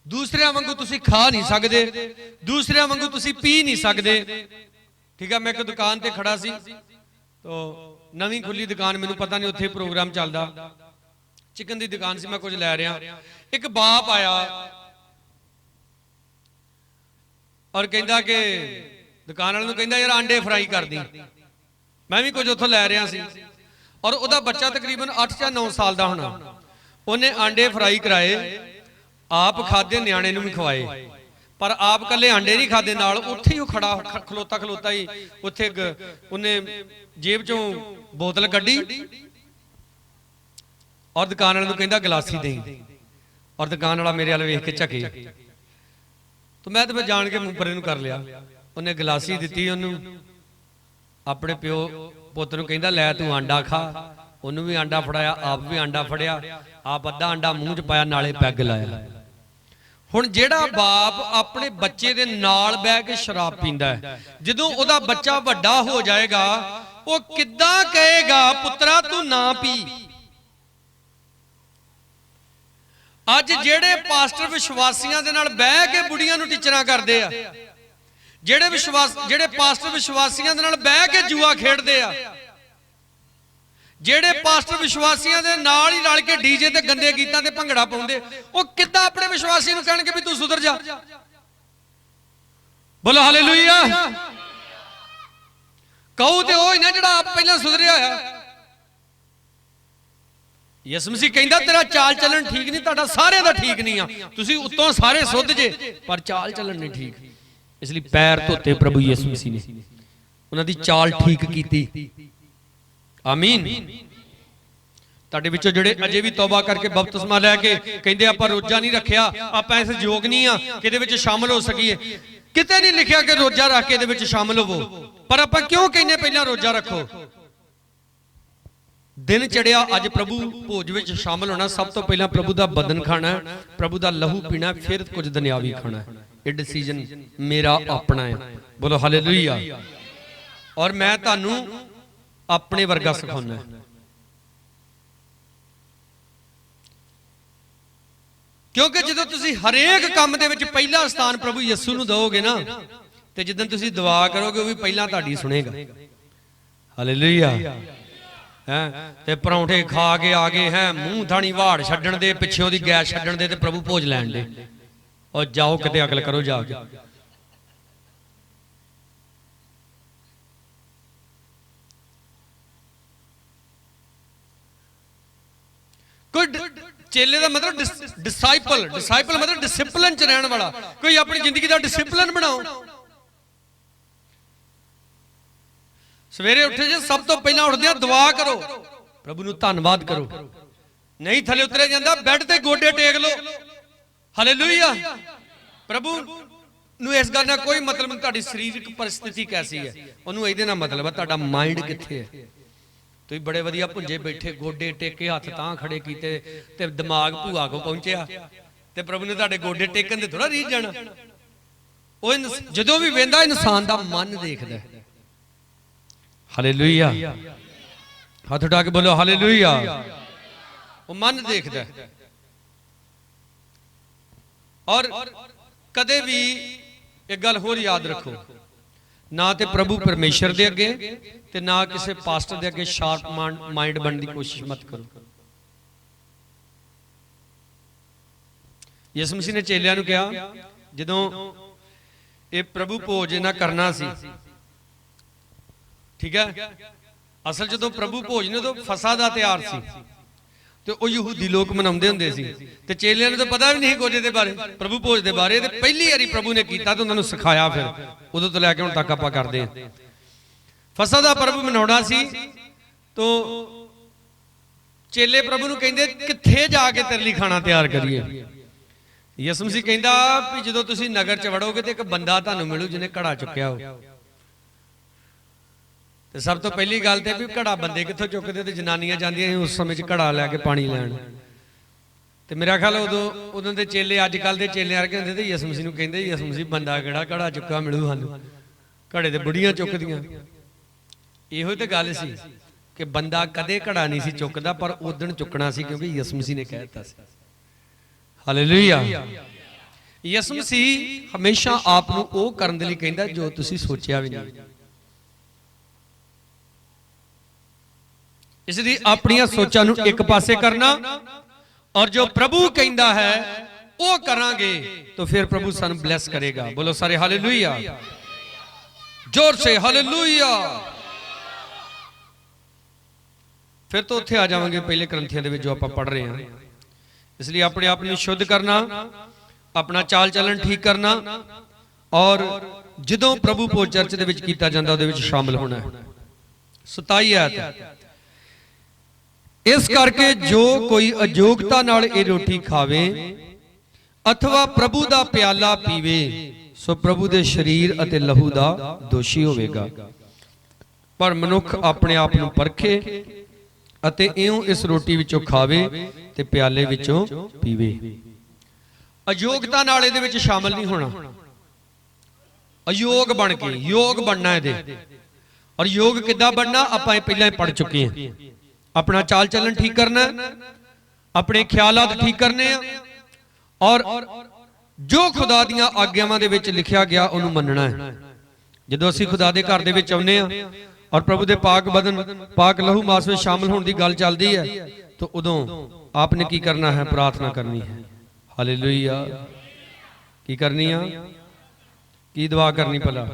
ਦੂਸਰਿਆਂ ਵਾਂਗੂ ਤੁਸੀਂ ਖਾ ਨਹੀਂ ਸਕਦੇ, ਦੂਸਰਿਆਂ ਵਾਂਗੂ ਤੁਸੀਂ ਪੀ ਨਹੀਂ ਸਕਦੇ। ਠੀਕ ਹੈ, ਮੈਂ ਇੱਕ ਦੁਕਾਨ ਤੇ ਖੜਾ ਸੀ, ਨਵੀਂ ਖੁੱਲੀ ਦੁਕਾਨ, ਮੈਨੂੰ ਪਤਾ ਨਹੀਂ ਉੱਥੇ ਪ੍ਰੋਗਰਾਮ ਚੱਲਦਾ, ਚਿਕਨ ਦੀ ਦੁਕਾਨ ਸੀ, ਮੈਂ ਕੁਝ ਲੈ ਰਿਹਾ। ਇੱਕ ਬਾਪ ਆਇਆ ਔਰ ਕਹਿੰਦਾ ਕਿ ਦੁਕਾਨ ਵਾਲੇ ਨੂੰ ਕਹਿੰਦਾ ਯਾਰ ਆਂਡੇ ਫਰਾਈ ਕਰ ਦੀ। ਮੈਂ ਵੀ ਕੁਝ ਉੱਥੋਂ ਲੈ ਰਿਹਾ ਸੀ ਔਰ ਉਹਦਾ ਬੱਚਾ ਤਕਰੀਬਨ 8 ਜਾਂ 9 ਸਾਲ ਦਾ ਹੋਣਾ। ਉਹਨੇ ਆਂਡੇ ਫਰਾਈ ਕਰਾਏ, ਆਪ ਖਾਦੇ, ਨਿਆਣੇ ਨੂੰ ਵੀ ਖਵਾਏ, ਪਰ ਆਪ ਕੱਲੇ ਆਂਡੇ ਨਹੀਂ ਖਾਦੇ, ਨਾਲ ਉੱਥੇ ਹੀ ਉਹ ਖਲੋਤਾ ਹੀ ਉੱਥੇ ਉਹਨੇ ਜੇਬ ਚੋਂ ਬੋਤਲ ਕੱਢੀ ਔਰ ਦੁਕਾਨ ਵਾਲੇ ਨੂੰ ਕਹਿੰਦਾ ਗਲਾਸੀ ਦੇਈ। ਔਰ ਦੁਕਾਨ ਵਾਲਾ ਮੇਰੇ ਵੱਲ ਵੇਖ ਕੇ ਝਕੇ, ਤੇ ਮੈਂ ਤਾਂ ਫਿਰ ਜਾਣ ਕੇ ਮੂੰਹ ਪਰੇ ਨੂੰ ਕਰ ਲਿਆ। ਉਹਨੇ ਗਲਾਸੀ ਦਿੱਤੀ ਉਹਨੂੰ, ਆਪਣੇ ਪਿਓ ਪੁੱਤ ਨੂੰ ਕਹਿੰਦਾ ਲੈ ਤੂੰ ਆਂਡਾ ਖਾ। ਉਹਨੂੰ ਵੀ ਆਂਡਾ ਫੜਾਇਆ, ਆਪ ਵੀ ਆਂਡਾ ਫੜਿਆ, ਆਪ ਅੱਧਾ ਆਂਡਾ ਮੂੰਹ 'ਚ ਪਾਇਆ, ਨਾਲੇ ਪੈਗ ਲਾਇਆ। ਹੁਣ ਜਿਹੜਾ ਬਾਪ ਆਪਣੇ ਬੱਚੇ ਦੇ ਨਾਲ ਬਹਿ ਕੇ ਸ਼ਰਾਬ ਪੀਂਦਾ ਹੈ, ਜਦੋਂ ਉਹਦਾ ਬੱਚਾ ਵੱਡਾ ਹੋ ਜਾਏਗਾ ਉਹ ਕਿੱਦਾਂ ਕਹੇਗਾ ਪੁੱਤਰਾ ਤੂੰ ਨਾ ਪੀ। ਅੱਜ ਜਿਹੜੇ ਪਾਸਟਰ ਵਿਸ਼ਵਾਸੀਆਂ ਦੇ ਨਾਲ ਬਹਿ ਕੇ ਬੁੜੀਆਂ ਨੂੰ ਟੀਚਰਾਂ ਕਰਦੇ ਆ, ਜਿਹੜੇ ਪਾਸਟਰ ਵਿਸ਼ਵਾਸੀਆਂ ਦੇ ਨਾਲ ਬਹਿ ਕੇ ਜੂਆ ਖੇਡਦੇ ਆ, ਜਿਹੜੇ ਪਾਸਟਰ ਵਿਸ਼ਵਾਸੀਆਂ ਦੇ ਨਾਲ ਹੀ ਰਲ ਕੇ ਡੀਜੇ ਤੇ ਗੰਦੇ ਗੀਤਾਂ ਤੇ ਭੰਗੜਾ ਪਾਉਂਦੇ, ਉਹ ਕਿੱਦਾਂ ਆਪਣੇ ਵਿਸ਼ਵਾਸੀ ਨੂੰ ਕਹਿਣਗੇ ਵੀ ਤੂੰ ਸੁਧਰ ਜਾ। ਬੋਲੋ ਹਾਲੇਲੂਇਆ। ਕਹੋ ਤੇ ਉਹ ਹੀ ਨਾ ਜਿਹੜਾ ਆਪ ਪਹਿਲਾਂ ਸੁਧਰਿਆ ਹੋਇਆ। ਯਿਸੂ ਮਸੀਹ ਕਹਿੰਦਾ ਤੇਰਾ ਚਾਲ ਚੱਲਣ ਠੀਕ ਨਹੀਂ, ਤੁਹਾਡਾ ਸਾਰਿਆਂ ਦਾ ਠੀਕ ਨਹੀਂ ਆ, ਤੁਸੀਂ ਉੱਤੋਂ ਸਾਰੇ ਸੁੱਧ ਜੇ ਪਰ ਚਾਲ ਚੱਲਣ ਨਹੀਂ ਠੀਕ। ਇਸ ਲਈ ਪੈਰ ਧੋਤੇ ਪ੍ਰਭੂ ਯਿਸੂ ਮਸੀਹ ਨੇ, ਉਹਨਾਂ ਦੀ ਚਾਲ ਠੀਕ ਕੀਤੀ। ਆਮੀਨ। ਤੁਹਾਡੇ ਵਿੱਚੋਂ ਜਿਹੜੇ ਅਜੇ ਵੀ ਤੌਬਾ ਕਰਕੇ ਬਪਤਿਸਮਾ ਲੈ ਕੇ ਕਹਿੰਦੇ ਆਪਾਂ ਰੋਜ਼ਾ ਨਹੀਂ ਰੱਖਿਆ, ਆਪਾਂ ਇਸ ਯੋਗ ਨਹੀਂ ਆ ਕਿ ਇਹਦੇ ਵਿੱਚ ਸ਼ਾਮਲ ਹੋ ਸਕੀਏ, ਕਿਤੇ ਨਹੀਂ ਲਿਖਿਆ ਕਿ ਰੋਜ਼ਾ ਰੱਖ ਕੇ ਇਹਦੇ ਵਿੱਚ ਸ਼ਾਮਲ ਹੋਵੋ, ਪਰ ਆਪਾਂ ਕਿਉਂ ਕਹਿੰਦੇ ਪਹਿਲਾਂ ਰੋਜ਼ਾ ਰੱਖੋ। ਦਿਨ ਚੜਿਆ, ਅੱਜ ਪ੍ਰਭੂ ਭੋਜ ਵਿੱਚ ਸ਼ਾਮਲ ਹੋਣਾ, ਸਭ ਤੋਂ ਪਹਿਲਾਂ ਪ੍ਰਭੂ ਦਾ ਬਦਨ ਖਾਣਾ, ਪ੍ਰਭੂ ਦਾ ਲਹੂ ਪੀਣਾ, ਫਿਰ ਕੁਝ ਦੁਨਿਆਵੀ ਖਾਣਾ। ਇਹ ਡਿਸੀਜਨ ਮੇਰਾ ਆਪਣਾ ਹੈ। ਬੋਲੋ ਹਾਲੇਲੂਇਆ। ਔਰ ਮੈਂ ਤੁਹਾਨੂੰ ਆਪਣੇ ਵਰਗਾ ਸਿਖਾਉਣਾ ਹੈ, ਕਿਉਂਕਿ ਜਦੋਂ ਤੁਸੀਂ ਹਰੇਕ ਕੰਮ ਦੇ ਵਿੱਚ ਪਹਿਲਾ ਸਥਾਨ ਪ੍ਰਭੂ ਯਿਸੂ ਨੂੰ ਦਿਓਗੇ ਨਾ, ਤੇ ਜਦੋਂ ਤੁਸੀਂ ਦੁਆ ਕਰੋਗੇ ਉਹ ਵੀ ਪਹਿਲਾਂ ਤੁਹਾਡੀ ਸੁਣੇਗਾ। ਹਾਲੇਲੂਇਆ। ਤੇ ਪਰੌਂਠੇ ਖਾ ਕੇ ਆ ਗਏ ਹੈ, ਮੂੰਹ ਥਾਣੀ ਵਾੜ ਛੱਡਣ ਦੇ, ਪਿੱਛੋਂ ਦੀ ਗੈਸ ਛੱਡਣ ਦੇ, ਤੇ ਪ੍ਰਭੂ ਭੋਜ ਲੈਣ ਦੇ। ਔਰ ਜਾਓ ਕਿਤੇ ਅਕਲ ਕਰੋ ਜਾ ਕੇ। ਕੋਈ ਚੇਲੇ ਦਾ ਮਤਲਬ ਡਿਸਾਈਪਲ ਮਤਲਬ ਡਿਸਪਲਿਨ ਚ ਰਹਿਣ ਵਾਲਾ। ਕੋਈ ਆਪਣੀ ਜ਼ਿੰਦਗੀ ਦਾ ਡਿਸਪਲਿਨ ਬਣਾਓ। ਸਵੇਰੇ ਉੱਠੇ ਜੇ ਸਭ ਤੋਂ ਪਹਿਲਾਂ ਉੱਠਦਿਆਂ ਦੁਆ ਕਰੋ, ਪ੍ਰਭੂ ਨੂੰ ਧੰਨਵਾਦ ਕਰੋ। ਨਹੀਂ ਥੱਲੇ ਉਤਰੇ ਜਾਂਦਾ, ਬੈੱਡ ਤੇ ਗੋਡੇ ਟੇਕ ਲੋ। ਹਾਲੇਲੂਇਆ। ਪ੍ਰਭੂ ਨੂੰ ਇਸ ਗੱਲ ਨਾਲ ਕੋਈ ਮਤਲਬ ਨਹੀਂ ਤੁਹਾਡੀ ਸਰੀਰਕ ਪਰਿਸਥਿਤੀ ਕੈਸੀ ਹੈ, ਉਹਨੂੰ ਇਹਦੇ ਨਾਲ ਮਤਲਬ ਹੈ ਤੁਹਾਡਾ ਮਾਈਂਡ ਕਿੱਥੇ ਹੈ। ਤੁਸੀਂ ਬੜੇ ਵਧੀਆ ਭੁੰਜੇ ਬੈਠੇ, ਗੋਡੇ ਟੇਕੇ, ਹੱਥ ਤਾਂ ਖੜੇ ਕੀਤੇ, ਤੇ ਦਿਮਾਗ ਭੂਆ ਕੋ ਪਹੁੰਚਿਆ, ਤੇ ਪ੍ਰਭੂ ਨੇ ਤੁਹਾਡੇ ਗੋਡੇ ਟੇਕਣ ਤੇ ਥੋੜਾ ਰੀਝ ਜਾਣਾ। ਉਹ ਜਦੋਂ ਵੀ ਵੇਂਦਾ ਇਨਸਾਨ ਦਾ ਮਨ ਦੇਖਦਾ ਹੈ। ਹਾਲੇਲੂਇਆ, ਹੱਥ ਉਠਾ ਕੇ ਬੋਲੋ ਹਾਲੇਲੂਇਆ। ਉਹ ਮਨ ਦੇਖਦਾ ਹੈ। ਔਰ ਕਦੇ ਵੀ ਇੱਕ ਗੱਲ ਹੋਰ ਯਾਦ ਰੱਖੋ, ਨਾ ਤੇ ਪ੍ਰਭੂ ਪਰਮੇਸ਼ਰ ਦੇ ਅੱਗੇ ਤੇ ਨਾ ਕਿਸੇ ਪਾਸਟਰ ਦੇ ਅੱਗੇ ਸ਼ਾਰਪ ਮਾਈਂਡ ਬਣਨ ਦੀ ਕੋਸ਼ਿਸ਼ ਮਤ ਕਰੋ। ਯਿਸੂ ਮਸੀਹ ਨੇ ਚੇਲਿਆਂ ਨੂੰ ਕਿਹਾ, ਜਦੋਂ ਇਹ ਪ੍ਰਭੂ ਭੋਜ ਇਹਨਾਂ ਕਰਨਾ ਸੀ, ਠੀਕ ਹੈ, ਅਸਲ ਜਦੋਂ ਪ੍ਰਭੂ ਭੋਜ ਨੇ ਉਦੋਂ ਫਸਾ ਦਾ ਤਿਉਹਾਰ ਸੀ ਤੇ ਉਹ ਯਹੂਦੀ ਲੋਕ ਮਨਾਉਂਦੇ ਹੁੰਦੇ ਸੀ ਤੇ ਚੇਲਿਆਂ ਨੂੰ ਤਾਂ ਪਤਾ ਵੀ ਨਹੀਂ ਕੁਝ ਦੇ ਬਾਰੇ, ਪ੍ਰਭੂ ਭੋਜ ਦੇ ਬਾਰੇ। ਤੇ ਪਹਿਲੀ ਵਾਰੀ ਪ੍ਰਭੂ ਨੇ ਕੀਤਾ ਤੇ ਉਹਨਾਂ ਨੂੰ ਸਿਖਾਇਆ। ਫਿਰ ਉਦੋਂ ਤੋਂ ਲੈ ਕੇ ਹੁਣ ਤੱਕ ਆਪਾਂ ਕਰਦੇ ਹਾਂ। ਫਸਾ ਦਾ ਪਰਬ ਮਨਾਉਣਾ ਸੀ ਤੋ ਚੇਲੇ ਪ੍ਰਭੂ ਨੂੰ ਕਹਿੰਦੇ ਕਿੱਥੇ ਜਾ ਕੇ ਤੇਰੇ ਲਈ ਖਾਣਾ ਤਿਆਰ ਕਰੀਏ। ਯਿਸੂ ਮਸੀਹ ਕਹਿੰਦਾ ਵੀ ਜਦੋਂ ਤੁਸੀਂ ਨਗਰ ਚ ਵੜੋਗੇ ਤੇ ਇੱਕ ਬੰਦਾ ਤੁਹਾਨੂੰ ਮਿਲੂ ਜਿਹਨੇ ਘੜਾ ਚੁੱਕਿਆ ਹੋ। ਤੇ ਸਭ ਤੋਂ ਪਹਿਲੀ ਗੱਲ ਤੇ ਵੀ ਘੜਾ ਬੰਦੇ ਕਿੱਥੋਂ ਚੁੱਕਦੇ, ਤੇ ਜਨਾਨੀਆਂ ਜਾਂਦੀਆਂ ਸੀ ਉਸ ਸਮੇਂ 'ਚ ਘੜਾ ਲੈ ਕੇ ਪਾਣੀ ਲੈਣ। ਤੇ ਮੇਰਾ ਖਿਆਲ ਉਦੋਂ ਦੇ ਚੇਲੇ ਅੱਜ ਕੱਲ ਦੇ ਚੇਲੇ ਵਰਗੇ ਹੁੰਦੇ ਤੇ ਯਿਸੂ ਮਸੀਹ ਨੂੰ ਕਹਿੰਦੇ ਯਿਸੂ ਮਸੀਹ ਬੰਦਾ ਕਿਹੜਾ ਘੜਾ ਚੁੱਕਾ ਮਿਲੂ ਸਾਨੂੰ, ਘੜੇ ਤੇ ਬੁੜੀਆਂ ਚੁੱਕਦੀਆਂ। ਇਹੋ ਤੇ ਗੱਲ ਸੀ ਕਿ ਬੰਦਾ ਕਦੇ ਘੜਾ ਨਹੀਂ ਸੀ ਚੁੱਕਦਾ, ਪਰ ਉਦਣ ਚੁੱਕਣਾ ਸੀ ਕਿਉਂਕਿ ਯਿਸੂ ਮਸੀਹ ਨੇ ਕਹਿ ਦਿੱਤਾ ਸੀ। ਹਾਲੇਲੂਇਆ। ਯਿਸੂ ਮਸੀਹ ਹਮੇਸ਼ਾ ਆਪ ਨੂੰ ਉਹ ਕਰਨ ਦੇ ਲਈ ਕਹਿੰਦਾ ਜੋ ਤੁਸੀਂ ਸੋਚਿਆ ਵੀ ਨਹੀਂ। ਇਸ ਲਈ ਆਪਣੀਆਂ ਸੋਚਾਂ ਨੂੰ ਇੱਕ ਪਾਸੇ ਕਰਨਾ ਔਰ ਜੋ ਪ੍ਰਭੂ ਕਹਿੰਦਾ ਹੈ ਉਹ ਕਰਾਂਗੇ ਤਾਂ ਫਿਰ ਪ੍ਰਭੂ ਸਾਨੂੰ ਬਲੈਸ ਕਰੇਗਾ। ਬੋਲੋ ਸਾਰੇ ਹਾਲੇਲੂਇਆ, ਜ਼ੋਰ ਸੇ ਹਾਲੇਲੂਇਆ। ਫਿਰ ਤੋਂ ਉੱਥੇ ਆ ਜਾਵਾਂਗੇ ਪਹਿਲੇ ਕਰੰਥੀਆਂ ਦੇ ਵਿੱਚ ਜੋ ਆਪਾਂ ਪੜ੍ਹ ਰਹੇ ਹਾਂ। ਇਸ ਲਈ ਆਪਣੇ ਆਪ ਨੂੰ ਸ਼ੁੱਧ ਕਰਨਾ, ਆਪਣਾ ਚਾਲ ਚੱਲਣ ਠੀਕ ਕਰਨਾ ਔਰ ਜਦੋਂ ਪ੍ਰਭੂ ਭੋਜ ਚਰਚ ਦੇ ਵਿੱਚ ਕੀਤਾ ਜਾਂਦਾ ਉਹਦੇ ਵਿੱਚ ਸ਼ਾਮਲ ਹੋਣਾ। 27 ਆਇਤ, ਇਸ ਕਰਕੇ ਜੋ ਕੋਈ ਅਯੋਗਤਾ ਨਾਲ ਇਹ ਰੋਟੀ ਖਾਵੇ ਅਥਵਾ ਪ੍ਰਭੂ ਦਾ ਪਿਆਲਾ ਪੀਵੇ ਸੋ ਪ੍ਰਭੂ ਦੇ ਸਰੀਰ ਅਤੇ ਲਹੂ ਦਾ ਦੋਸ਼ੀ ਹੋਵੇਗਾ। ਪਰ ਮਨੁੱਖ ਆਪਣੇ ਆਪ ਨੂੰ ਪਰਖੇ ਅਤੇ ਇਉਂ ਇਸ ਰੋਟੀ ਵਿੱਚੋਂ ਖਾਵੇ ਤੇ ਪਿਆਲੇ ਵਿੱਚੋਂ ਪੀਵੇ। ਅਯੋਗਤਾ ਨਾਲ ਇਹਦੇ ਵਿੱਚ ਸ਼ਾਮਲ ਨਹੀਂ ਹੋਣਾ। ਅਯੋਗ ਬਣ ਕੇ ਯੋਗ ਬਣਨਾ ਇਹਦੇ। ਔਰ ਯੋਗ ਕਿੱਦਾਂ ਬਣਨਾ ਆਪਾਂ ਇਹ ਪਹਿਲਾਂ ਹੀ ਪੜ ਚੁੱਕੇ ਹਾਂ। अपना चाल चलन ठीक करना, अपने ख्यालात ठीक करने और जो खुदा दियां आग्यावां दे विच लिखिया गया उन्होंने मनना है। जदों असीं खुदा दे घर दे विच आउंदे आ और प्रभु दे पाक बदन पाक लहू मास में शामिल होने की गल चलदी है तो उदों आपने की करना है, प्रार्थना करनी है। हालेलुया। की करनी है, की दुआ करनी भला,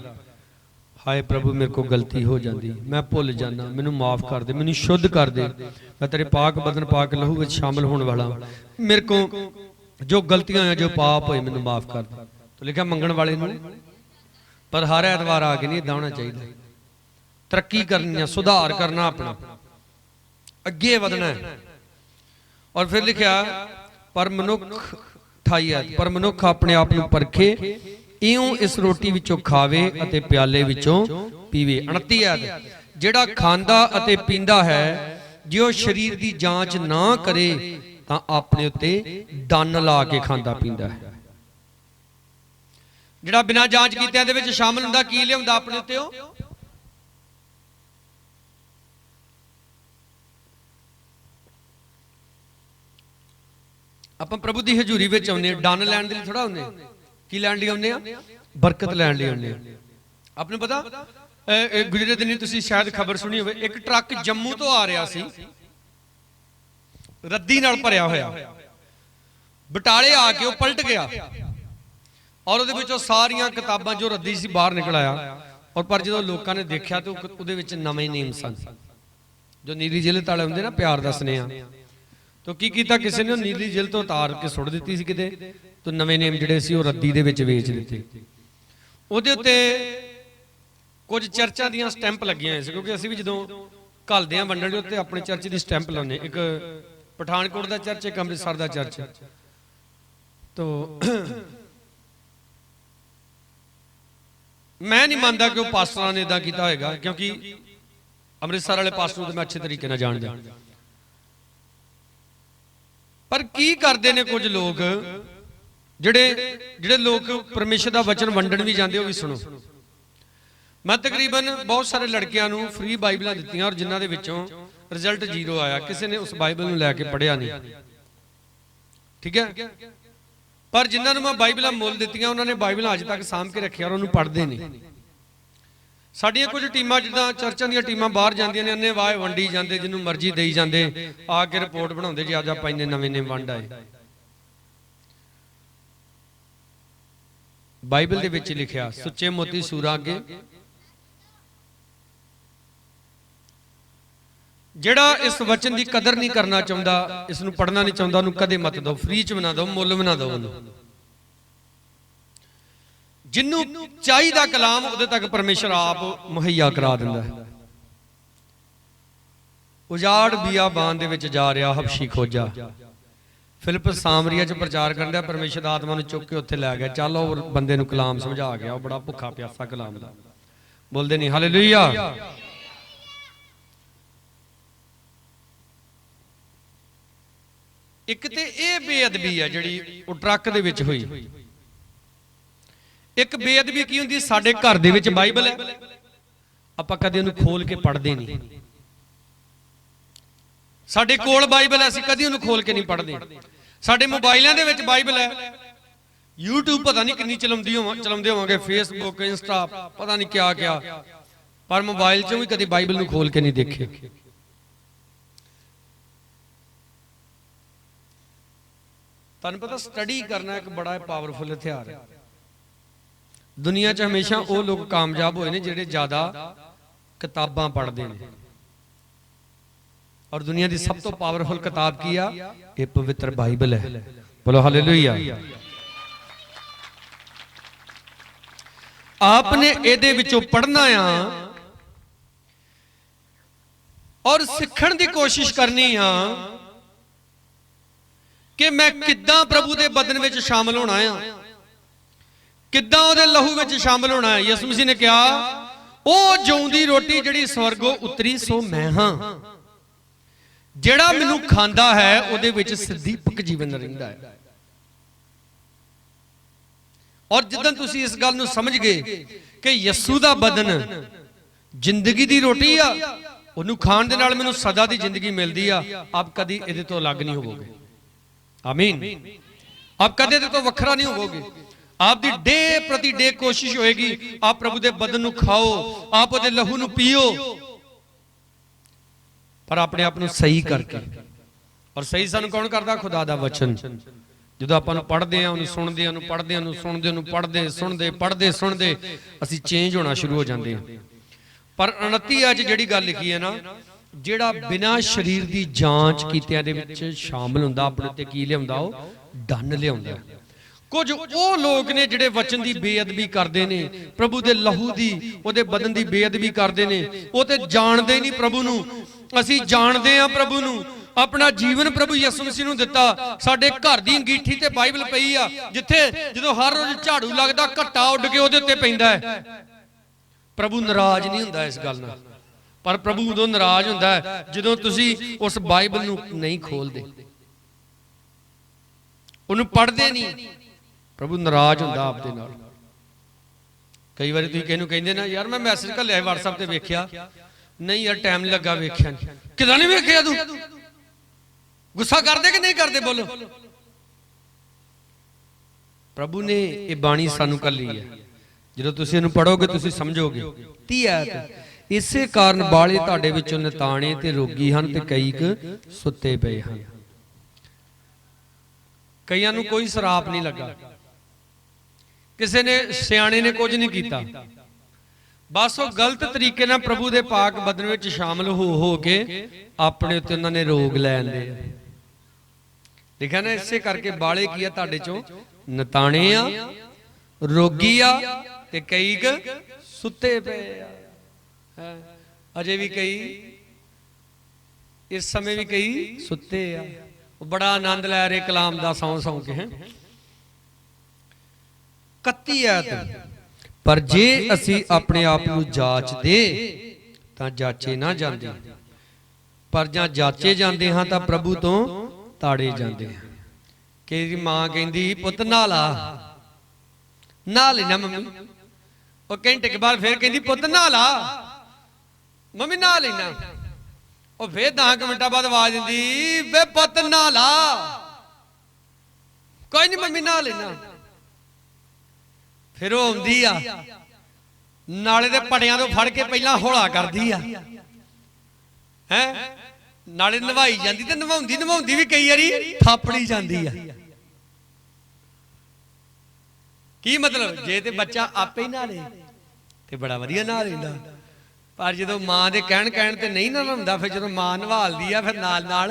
हाय प्रभु मेरे को गलती हो जाती, मैं भुल जाना, मैनू माफ कर दे, मैनू शुद्ध कर दे, मैं तेरे पाक बदन पाक लहू में शामिल होने वाला, मेरे को जो गलतियां हैं जो पाप होए मैनू माफ कर दे। तो लिखा मंगण वाले नू, पर हर एतवार आके नहीं इदां होना चाहिए। तरक्की करनी है, सुधार करना, अपना अगे वधना है। और फिर लिखा पर मनुख 28 पर मनुख अपने आप नू परखे इउं इस रोटी विचों खावे अते प्याले विचों पीवे। 29 आयत, जेड़ा खांदा अते पींदा है जे ओ शरीर दी जांच ना करे तां अपने उत्ते दन ला के खांदा पींदा है। जेड़ा बिना जांच कीते दे विच शामिल हुंदा की लियाउंदा अपने उत्ते ओ ਆਪਾਂ ਪ੍ਰਭੂ ਦੀ ਹਜ਼ੂਰੀ ਵਿੱਚ ਆਉਂਦੇ ਆ ਡਨ ਲੈਣ ਦੇ ਲਈ ਥੋੜਾ ਹੁੰਦੇ ਕੀ ਲੈਣ ਲਈ ਆਉਂਦੇ ਆ, ਬਰਕਤ ਲੈਣ ਲਈ ਆਉਂਦੇ ਆ। ਆਪਨੂੰ ਪਤਾ ਗੁਜਰੇ ਦਿਨੀ ਤੁਸੀਂ ਸ਼ਾਇਦ ਖਬਰ ਸੁਣੀ ਹੋਵੇ, ਇੱਕ ਟਰੱਕ ਜੰਮੂ ਤੋਂ ਆ ਰਿਹਾ ਸੀ ਰੱਦੀ ਨਾਲ ਭਰਿਆ ਹੋਇਆ, ਬਟਾਲੇ ਆ ਕੇ ਉਹ ਪਲਟ ਗਿਆ ਔਰ ਉਹਦੇ ਵਿੱਚੋਂ ਸਾਰੀਆਂ ਕਿਤਾਬਾਂ ਜੋ ਰੱਦੀ ਸੀ ਬਾਹਰ ਨਿਕਲ ਆਇਆ। ਔਰ ਪਰ ਜਦੋਂ ਲੋਕਾਂ ਨੇ ਦੇਖਿਆ ਤੇ ਉਹਦੇ ਵਿੱਚ ਨਵੇਂ ਨੇਮ ਸਨ ਜੋ ਨੀਲੀ ਜਿਲਤ ਵਾਲੇ ਹੁੰਦੇ ਨਾ, ਪਿਆਰ ਦਾ ਸੁਨੇਹਾ। तो की कीता किसी ने नीली जिल तो उतार के सुट दी सी किते, तो नवे नेम जिहड़े सी रद्दी दे विच वेच दिते। उहदे उत्ते कुछ चर्चां दीयां स्टैंप लगियां होईयां सी, क्योंकि असीं भी जदों घलदे आं वंडण दे उत्ते अपने चर्च दी स्टैंप लाउने, एक पठानकोट दा चर्च, एक अमृतसर दा चर्च। तो मैं नहीं मानता कि वो पास्टरां ने इदां कीता होएगा, क्योंकि अमृतसर वाले पास्टर तो मैं अच्छे तरीके नाल जाणदा। पर की करते ने कुछ लोग ਜਿਹੜੇ ਲੋਕ परमेश्वर का वचन वंडन भी जाते, वो भी सुनो। मैं तकरीबन बहुत सारे लड़कियां नूं फ्री बाइबल दित्तियां और जिन्हां दे विचों रिजल्ट 0 आया, किसी ने उस बाइबल नूं लैके पढ़िया नहीं, ठीक है। पर जिन्हां नूं मैं बाइबल मुल दित्तियां उन्होंने बाइबल अज तक सामभ के रखिया और उन्होंने पढ़ते नहीं। साडियां कुछ टीमां जिद्दां चर्चां दीयां टीमां बाहर जांदियां ने, अन्ने वाह वंडी जांदे, जिन्नूं मर्जी देई जांदे, आके रिपोर्ट बनाउंदे जी अज आपां इन्ने नवें ने वंड आए। बाइबल दे विच लिखिया सुच्चे मोती सूरां अगे जिहड़ा इस वचन की कदर नहीं करना चाहता, इसनूं पढ़ना नहीं चाहता, उन्होंने कदे मत दो, फ्री च बना दो, मुल बना दो। जिन्नू चाहिदा कलाम उहदे तक परमेश्वर आप मुहैया करा दिंदा है। उजाड़ बियाबान दे विच जा रहा हबशी खोजा, फिलिप्पस सामरिया च प्रचार करदा, परमेश्वर दी आत्मा नूं चुक के उत्थे लै गया, चल और बंदे नूं कलाम समझा गया, वो बड़ा भुखा प्यासा कलाम दा, बोलदे नहीं हालेलुया। एक ते ये बेअदबी है जिहड़ी वो ट्रक दे विच होई। एक बेअदबी की हुंदी, साडे घर दे विच बाइबल है, आपां कदे उहनूं खोल के पढ़दे नहीं। साडे कोल बाइबल है, असीं कदी उहनूं खोल के नहीं पढ़दे। साडे मोबाइलां दे विच बाइबल है, यूट्यूब पता नहीं किन्नी चलाउंदे होवांगे, फेसबुक इंस्टा पता नहीं क्या क्या, पर मोबाइल चों भी कदी बाइबल नूं खोल के नहीं देखे। तुहानूं पता स्टडी करना एक बड़ा पावरफुल हथियार है। दुनिया च हमेशा वो लोग कामयाब होए ने जिहड़े ज्यादा किताबां पढ़ते हैं, और दुनिया की सब तो पावरफुल किताब की आ, ये पवित्र बाइबल है। बोलो हालेलुया। आपने ਇਹਦੇ ਵਿੱਚੋਂ पढ़ना आ और सीखण की कोशिश करनी आ कि मैं किद्दां प्रभु के बदन में शामिल होना आ, किद्दां ਉਹਦੇ लहू में शामिल होना है। यसू मसीह ने कहा ਉਹ ਜਿਉਂਦੀ रोटी ਜਿਹੜੀ स्वर्गों उतरी सो मैं हां, ਜਿਹੜਾ ਮੈਨੂੰ ਖਾਂਦਾ ਹੈ ਉਹਦੇ ਵਿੱਚ ਸਦੀਪਕ ਜੀਵਨ ਰਹਿੰਦਾ ਹੈ। ਔਰ ਜਦੋਂ ਤੁਸੀਂ ਇਸ ਗੱਲ ਨੂੰ ਸਮਝ ਗਏ ਕਿ ਯਿਸੂ ਦਾ ਬਦਨ ਜ਼ਿੰਦਗੀ ਦੀ ਰੋਟੀ ਆ, ਉਹਨੂੰ ਖਾਣ ਦੇ ਨਾਲ ਮੈਨੂੰ ਸਦਾ ਦੀ ਜ਼ਿੰਦਗੀ ਮਿਲਦੀ ਆ, ਆਪ ਕਦੀ ਇਹਦੇ ਤੋਂ ਅਲੱਗ ਨਹੀਂ ਹੋਵੋਗੇ। ਆਮੀਨ। ਆਪ ਕਦੇ ਇਹਦੇ ਤੋਂ ਵੱਖਰਾ ਨਹੀਂ ਹੋਵੋਗੇ। ਆਪ ਦੀ ਡੇ ਪ੍ਰਤੀ ਡੇ ਕੋਸ਼ਿਸ਼ ਹੋਏਗੀ ਆਪ ਪ੍ਰਭੂ ਦੇ ਬਦਨ ਨੂੰ ਖਾਓ, ਆਪ ਉਹਦੇ ਲਹੂ ਨੂੰ ਪੀਓ, पर अपने आप को सही करके। और सही सानू कौन करता? खुदा दा वचन। जो आप पढ़ते हैं, सुनते हैं, पढ़ते हैं, सुनते, पढ़ते सुनते पढ़ते सुनते असी चेंज होना शुरू हो जाते हैं। पर 29 अज जी गल लिखी है ना, जिहड़ा बिना शरीर की जांच कीतिया दे विच शामिल हुंदा, अपने ते की लियाउंदा, ओह डन लियाउंदा। कुछ वो लोग ने जिहड़े वचन की बेअदबी करते हैं, प्रभु के लहू की उहदे बदन की बेअदबी करते हैं, वो तो जानते नहीं प्रभु नूं। असी जानते हैं प्रभु नूं, अपना जीवन प्रभु यसू मसीह नूं दिता। साडे घर दी अंगीठी ते बाइबल पई आ, जिथे जदों हर रोज झाड़ू लगदा घट्टा उड़ के ओहदे उत्ते पैंदा है। प्रभु नाराज नहीं हुंदा इस गल नाल, पर प्रभु उदों नाराज हुंदा है जदों तुसी उस बाइबल नूं नहीं खोलदे, उहनूं पढ़दे नहीं। प्रभु नाराज हुंदा आप दे नाल। कई बार तुसीं किहनूं कहिंदे ना, यार मैं मैसेज घल्लिया WhatsApp ते वेखिया, नहीं यार टाइम लगा, वेख्या नहीं। किदां नहीं वेख्या? तू गुस्सा करदे कि नहीं करदे? बोलो। प्रभु ने ये बाणी सानू घल्ली है, जो तुसीं इहनूं पढ़ोगे तुसीं समझोगे। 30 आयत, इसे कारण बाले तुहाडे विचों निताणे ते रोगी हन ते कई सुत्ते पए हन। कईयां नूं कोई सराप नहीं लगा, किसी ने सियाणे ने कुछ नहीं किया, बस वो गलत तरीके ना प्रभु दे पाक बदन में शामिल हो के अपने उत्ते उन्होंने रोग लैन दे। लिखा ना, इसे करके बाले की तुहाडे चों नताणे आ, रोगी आ ते कई सुत्ते पे आ। अजे भी कई, इस समय भी कई सुत्ते आ। बड़ा आनंद लै रहे कलाम दा सौ सौ के हैं। 31 आयत, पर जे असी अपने आप को जांच दे तां जाचे ना जांदे, पर जां जाचे जांदे हां तां प्रभु तो ताड़े जांदे हां। कि मां कहती पुत नहा ला, नहा लेना मम्मी। वो घंटे के बाद फिर कहती पुत नहा ला, मम्मी नहा लेना। वो फिर 10 मिनटा बाद आवाज दी वे पुत नहा ला, कोई नहीं मम्मी नहा लेना। फिर वो आउंदी आ नाले दे पड़ियां तो फड़ के पहला हौला करदी आ, हैं नाले नवाई जाती तो नवाउंदी नवाउंदी भी कई बारी थापड़ी जाती है। की मतलब जे ते बच्चा आपे ही नहा ले ते बड़ा वधिया नहा लेंदा, पर जो मां के कहण कहण ते नहीं नहाउंदा, फिर जो मां नवालदी आ फिर नाल नाल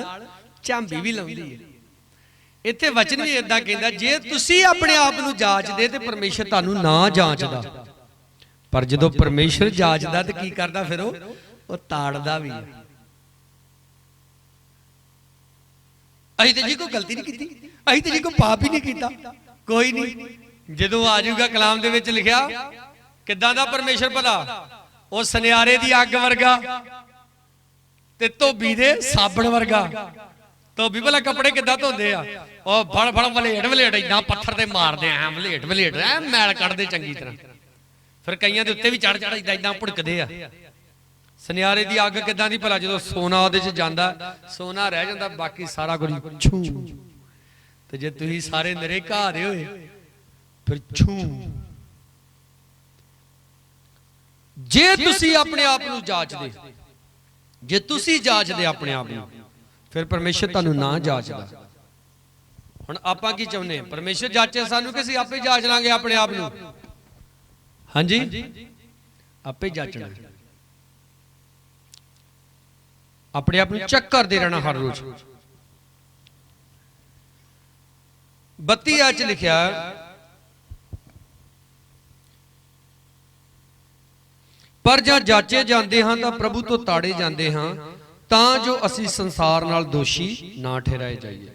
झांबी भी लाउंदी है। इत्थे वचन भी इदां कहंदा जे तुसी अपने आप नूं जांचदे ते परमेश्वर तुहानूं ना जांचदा, पर जो परमेश्वर जांचदा ते की करदा फिर वो ताड़दा भी है। असीं ते जी कोई गलती नहीं की, असीं ते जी कोई पाप ही नहीं किया, कोई नहीं। जदों आ जाऊगा कलाम दे विच लिखिया किदां दा परमेश्वर भला, वो सुनियारे दी अग वर्गा ते धोबी दे साबण वर्गा। धोबी भला कपड़े किदां धोंदे आ, ओ फड़ फड़ वलेट वलेट इदां पत्थर ते मारदे आ, वलेट वलेट ऐ मैल कढदे चंगी तरह, फिर कईयां दे उत्ते भी चढ़ चढ़ इदां इदां भुड़कदे आ। सुनियारे दी अग किदां दी भला, जो सोना उहदे च जांदा सोना रह जांदा, बाकी सारा कुछ छू। ते जे तुसीं सारे निरे घाह दे होए फिर छू। जे तुसीं अपने आप नूं जांचदे, जे तुसीं जांचदे अपने आप नूं, फिर परमेश्वर तुहानूं ना जांचदा। हुण आपां की चाहुंदे परमेश्वर जांचे सानूं कि असीं आपे जांच लांगे अपने आप नूं? हाँ जी आपे जांचना, अपने आप नूं चेक करदे रहना हर रोज। 32 आयत च लिखिया पर जब जांचे जाते हैं तो प्रभु तो ताड़े जाते हैं, ਤਾਂ ਜੋ ਅਸੀਂ ਸੰਸਾਰ ਨਾਲ ਦੋਸ਼ੀ ਨਾ ਠਹਿਰਾਏ ਜਾਈਏ।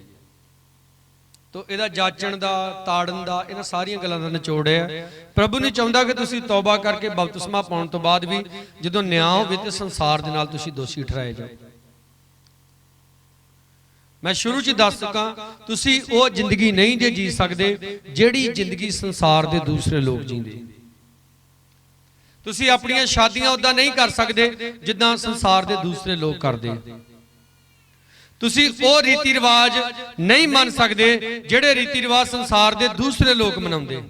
ਤੋ ਇਹਦਾ ਜਾਚਣ ਦਾ ਤਾੜਨ ਦਾ ਇਹਨਾਂ ਸਾਰੀਆਂ ਗੱਲਾਂ ਦਾ ਨਿਚੋੜ ਹੈ। ਪ੍ਰਭੂ ਨੇ ਚਾਹੁੰਦਾ ਕਿ ਤੁਸੀਂ ਤੌਬਾ ਕਰਕੇ ਬਪਤਿਸਮਾ ਪਾਉਣ ਤੋਂ ਬਾਅਦ ਵੀ ਜਦੋਂ ਨਿਆਂ ਹੋਵੇ ਤੇ ਸੰਸਾਰ ਦੇ ਨਾਲ ਤੁਸੀਂ ਦੋਸ਼ੀ ਠਹਿਰਾਏ ਜਾਓ। मैं शुरू च दस सका तुसी वो जिंदगी नहीं जे जी सकते जिहड़ी जिंदगी संसार दे दूसरे लोग जींदे। तुसी अपनियां शादियां उदां नहीं कर सकते जिद्दां संसार दे दूसरे लोग करदे। तुसी वो रीति रिवाज नहीं मन सकते जिहड़े रीति रिवाज संसार दे दूसरे लोग मनाउंदे।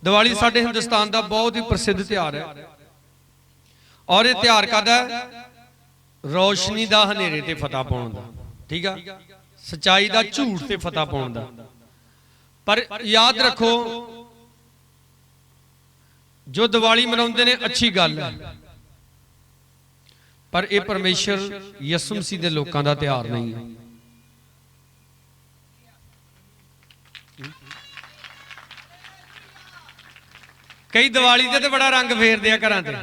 दिवाली साडे हिंदुस्तान दा बहुत ही प्रसिद्ध त्योहार है और ये त्योहार कहदा रोशनी दा हनेरे ते फतह पाउण दा, ठीक है, सच्चाई दा झूठ ते फतह पाउण दा। पर याद रखो जो दिवाली मनाउंदे ने अच्छी गल है, पर यह परमेश्वर यसु मसीह दे लोकां दा त्योहार नहीं है। कई दिवाली ते बड़ा रंग फेरदे आ घरां ते,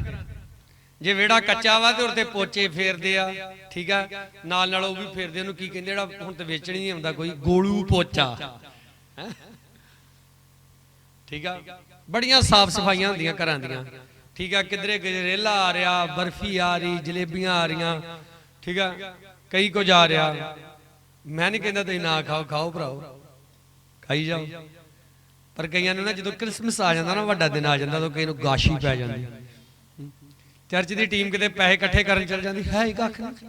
जे वेड़ा कच्चा वा तो उते पोचे फेरदे आ, ठीक है, नाल नाल वो भी फेरदे उहनूं की कहंदे जेड़ा हुण ते वेचण नहीं आउंदा कोई गोलू पोचा, ठीक है, बड़ियां साफ सफाइयां हुंदियां घरां दियां, ठीक है, किधरे गजरेला आ रहा, बर्फी आ रही, जलेबियां आ रही, ठीक है, कई कुछ आ रहा। मैं नहीं कहंदा तुसीं ना खाओ, खाओ भराओ, खाई जाओ, पर कईयां नूं ना जदों क्रिसमस आ जांदा ना वड्डा दिन आ जांदा तो कई नूं गाशी पै जांदी। चर्च की टीम किते पैसे इकट्ठे करन चल जाती है ही कख नहीं,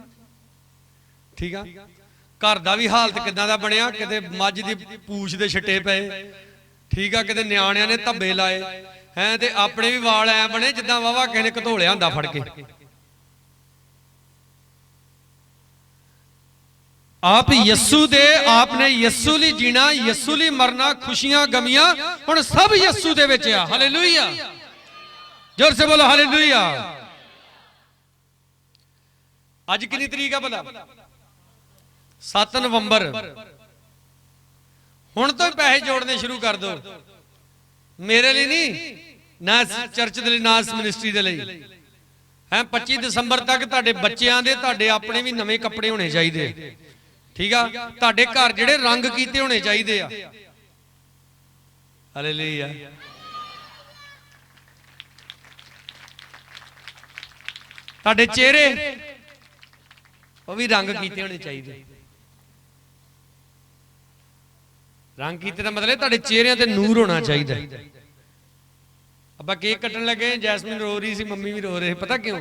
ठीक है, घर का भी हालत किदां दा बनिया, किते मझ दी पूछ दे छट्टे पे, ठीक है, किते न्याणियां ने धब्बे लाए हैं ते अपने भी वाल ऐ बने जिद्दां वावा किसे ने घतोलिया हुंदा फड़ के। आप यस्सू दे, आपने यस्सू लई जीना, यस्सू लई मरना, खुशियां गमियां हुण सब यस्सू दे विच आ। हालेलुया, जोर से बोलो हालेलुया। अज कितनी तरीक है भला? 7 नवंबर। हुण तो ही पैसे जोड़ने शुरू कर दो, मेरे लिए नहीं, ना चर्च दे लई, ना इस मिनिस्ट्री दे लई है। 25 दिसंबर तक तुहाडे बच्चियां दे, तुहाडे अपने भी नवे कपड़े होने चाहिए, ठीक है, तुहाडे घर जिहड़े रंग कीते होने चाहिए आ। हालेलुया। तुहाडे चेहरे वो भी रंग कीते होने चाहिए। रंग कीते दा मतलब तुहाडे चेहरिਆਂ ते नूर होना चाहिए। ਆਪਾਂ केक कट्टन लगे, जैसमिन रो रही सी, मम्मी भी रो रहे, पता क्यों?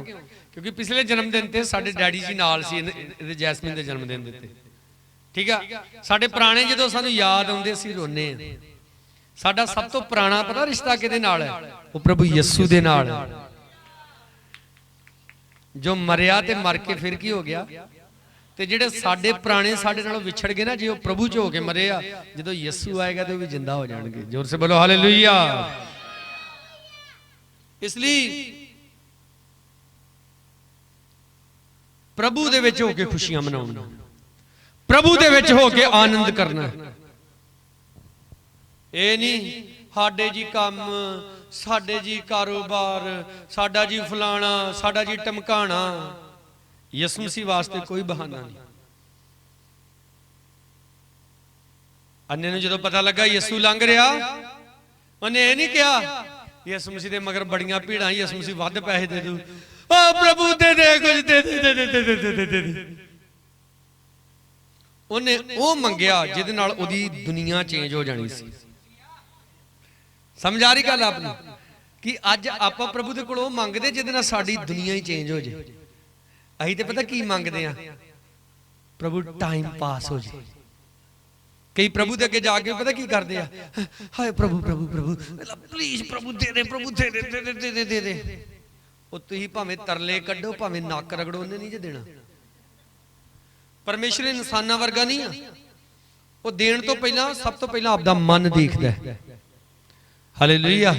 क्योंकि पिछले जन्मदिन ते साडे डैडी जी नाल सी इहदे जैसमिन दे जन्मदिन दे। ठीक है, साडे पुराने जदों सानू याद आउंदे असीं रोने आ। साडा सब तो पुराना पता रिश्ता किहदे नाल है? वो प्रभु यीशु दे नाल है, जो मरिया ते मर के फिर की हो गया। ते जिहड़े साडे पुराने साडे नालों विछड़ गए ना, जे वो प्रभु च हो के मरे आ, जदों यीशु आएगा तो भी जिंदा हो जाएंगे। जोर से बोलो हालेलुया। इसलिए प्रभु दे विच होके खुशियां मनाउणा, प्रभु दे विच होके आनंद करना। ये नहीं साडे जी काम, साडे जी कारोबार, साडा जी फलाना, साडा जी टमकाना। यीशु मसीह वास्ते कोई बहाना नहीं। अन्ने नूं जदों पता लगा यीशु लंघ रहा, उन्हें यह नहीं कहा यीशु मसीह दे मगर बड़ियां भीड़ां, यीशु मसीह वध पैसे दे दूं, ओ प्रभु दे दे कुछ दे दे दे दे दे दे दे दे। उन्हें वो मंगया जिहदे नाल ओदी दुनिया चेंज हो जानी सी। समझ आ रही गल आपने कि अज आपां प्रभु दे कोलों मंगदे जिहदे नाल साडी दुनिया ही चेंज हो जाए। असीं ते पता की मंगदे आ? प्रभु टाइम पास हो जाए। कई प्रभु दे अगे जाके पता की करते हैं? हाय प्रभु प्रभु प्रभु प्लीज प्रभु दे दे, प्रभु दे दे दे दे दे दे दे। वो तुसीं भावें तरले कड्डो, भावें नक रगड़ो, उन्हें नहीं जे देना। परमेश्वर इंसानां वर्गा नहीं आ। वो देण तो पहला सब तो पहला आपदा मन देखदा है। हालेलुया।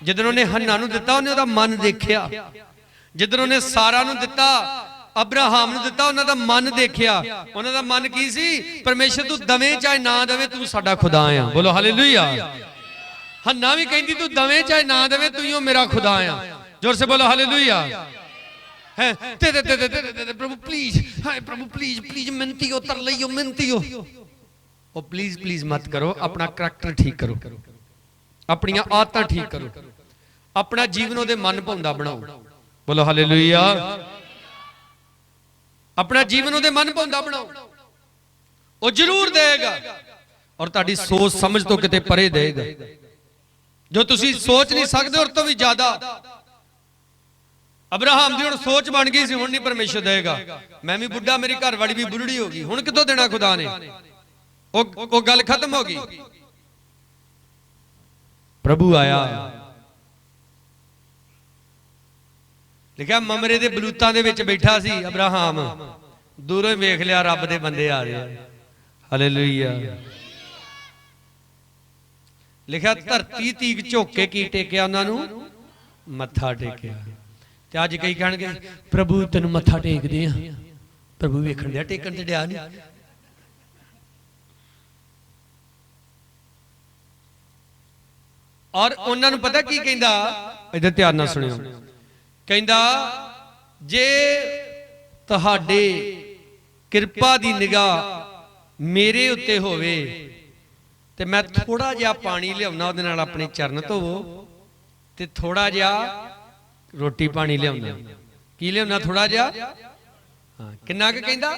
जिदन उन्हें हन्ना नूं दित्ता, उन्हें उहदा मन देखिया। जिदन उन्हें सारा नूं दित्ता, अब्राहम नूं दित्ता, उन्हां दा मन देखिया। उन्हां दा मन की सी? परमेश्वर तू दवें चाहे ना दवें, तू साडा खुदा आ। बोलो हालेलुया। हन्ना भी कहंदी तू दवें चाहे ना दवें, तू ही ओ मेरा खुदा आ। जोर से बोलो हालेलुया। है दे दे दे दे दे प्रभु प्लीज, हाय प्रभु प्लीज प्लीज, मिनती हो, तर लइयो, मिनती हो। ओ प्लीज प्लीज मत करो, अपना करैक्टर ठीक करो, अपनी आदतां ठीक करो, अपना जीवन ओदे मन भाउंदा बनाओ। बोलो हालेलुया। अपना जीवन ओदे मन भाउंदा बनाओ, वो जरूर देगा। और तुहाडी सोच समझ तो किते परे देगा, जो तुसी सोच नहीं सकते और तो भी ज्यादा। अब्राहम दी हुण सोच बन गई सी, हुण नहीं परमेश्वर देगा। मैं भी बुढ़ा, मेरी घर वाली भी बुढ़ड़ी होगी, हुण कितों देना खुदा ने? वो गल खत्म हो गई। प्रभु आया, लिखा ममरे दे बलूतां दे विच बैठा सी अब्राहम, दूरों ही वेख लिया रब दे बंदे आ रहे। हालेलुया। लिखा धरती तीक झोके की टेकिया, उन्हां नूं मत्था टेकिया। ते अज कई कहणगे प्रभु तैनूं मत्था टेकदे आ, प्रभु वेखण दिया, टेकण ते दिया नहीं। और उन्हां नूं पता की कहंदा? इधर ध्यान नाल सुणियो। कहंदा जे तुहाडे किरपा दी निगाह मेरे उत्ते होवे ते मैं थोड़ा जिहा पानी लियाउना, उहदे नाल अपने चरण धोवो, ते थोड़ा जिहा रोटी पानी लियाउना। की लियाउना? थोड़ा जिहा। हाँ, किन्ना क कहंदा?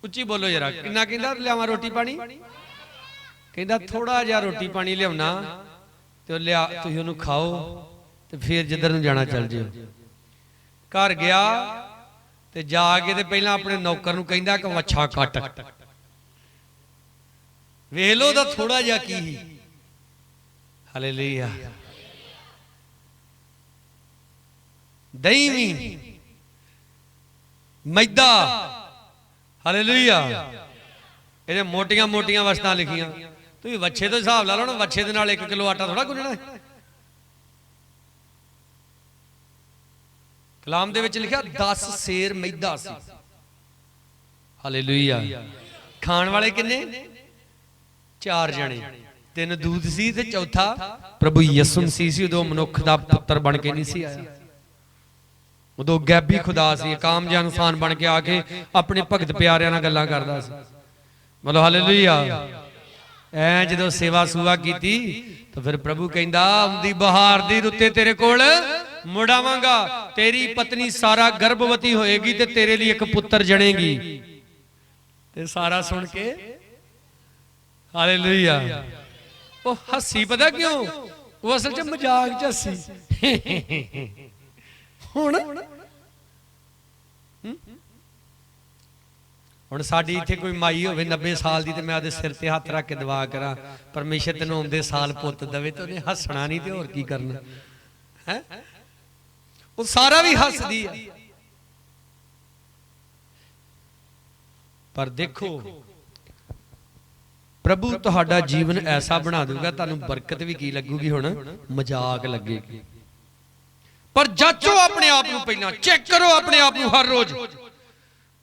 उच्ची बोलो जरा, किन्ना कहंदा लियावां रोटी पानी? कहंदा थोड़ा जिहा रोटी पानी लियाउना, ते लिया तुसीं ओहनूं खाओ, ते फिर जिधर नूं जाना चल जिओ। घर गया ते जाके ते पहला अपने नौकर नूं कहंदा कि वच्छा कट। वेख लो दा थोड़ा जिहा की। हालेलुया। दही भी, मैदा। हालेलुया। ये मोटियां मोटियां वस्तां लिखियां। तुसीं वच्छे तो हिसाब ला लो ना, वच्छे दे नाल 1 किलो आटा थोड़ा गुन्नना है। कलाम दे विच लिखिया 10 सेर मैदा सी। हालेलुया। खाण वाले किन्ने? 4 जने। 3 दूध सी ते चौथा प्रभु यीशु मसीह सी। उदों मनुख दा पुत्र बन के नहीं सी आया, उदों गैबी खुदा सी, काम जिहा इंसान बन के आके अपने भगत प्यारियां नाल गल्लां करदा सी। बोलो हालेलुया। ऐ जदों सेवा सुवा कीती तो फिर प्रभु कहंदा आउंदी बहार दी रुते तेरे कोल मुड़ आवांगा, तेरी पत्नी सारा गर्भवती होएगी ते तेरे लिए एक पुत्र जनेगी। ते सारा सुन के हालेलुया। वो हसी पता क्यों? वो असल च मजाक च हसी। हुण साडी इत्थे कोई माई होवे 90 साल दी ते मैं ओहदे सिर ते हत्थ रख के दुआ करा परमेश्वर तैनूं आउंदे साल पुੱਤ देवे ते ओहने हसना नहीं ते होर की करना है। वो सारा भी हसदी है। पर देखो प्रभु तुहाडा जीवन ऐसा बना दूगा तुहानूं बरकत भी की लगूगी हुण मजाक लगेगी। पर जाचो अपने आप नूं पहला चेक करो अपने आप नूं हर रोज।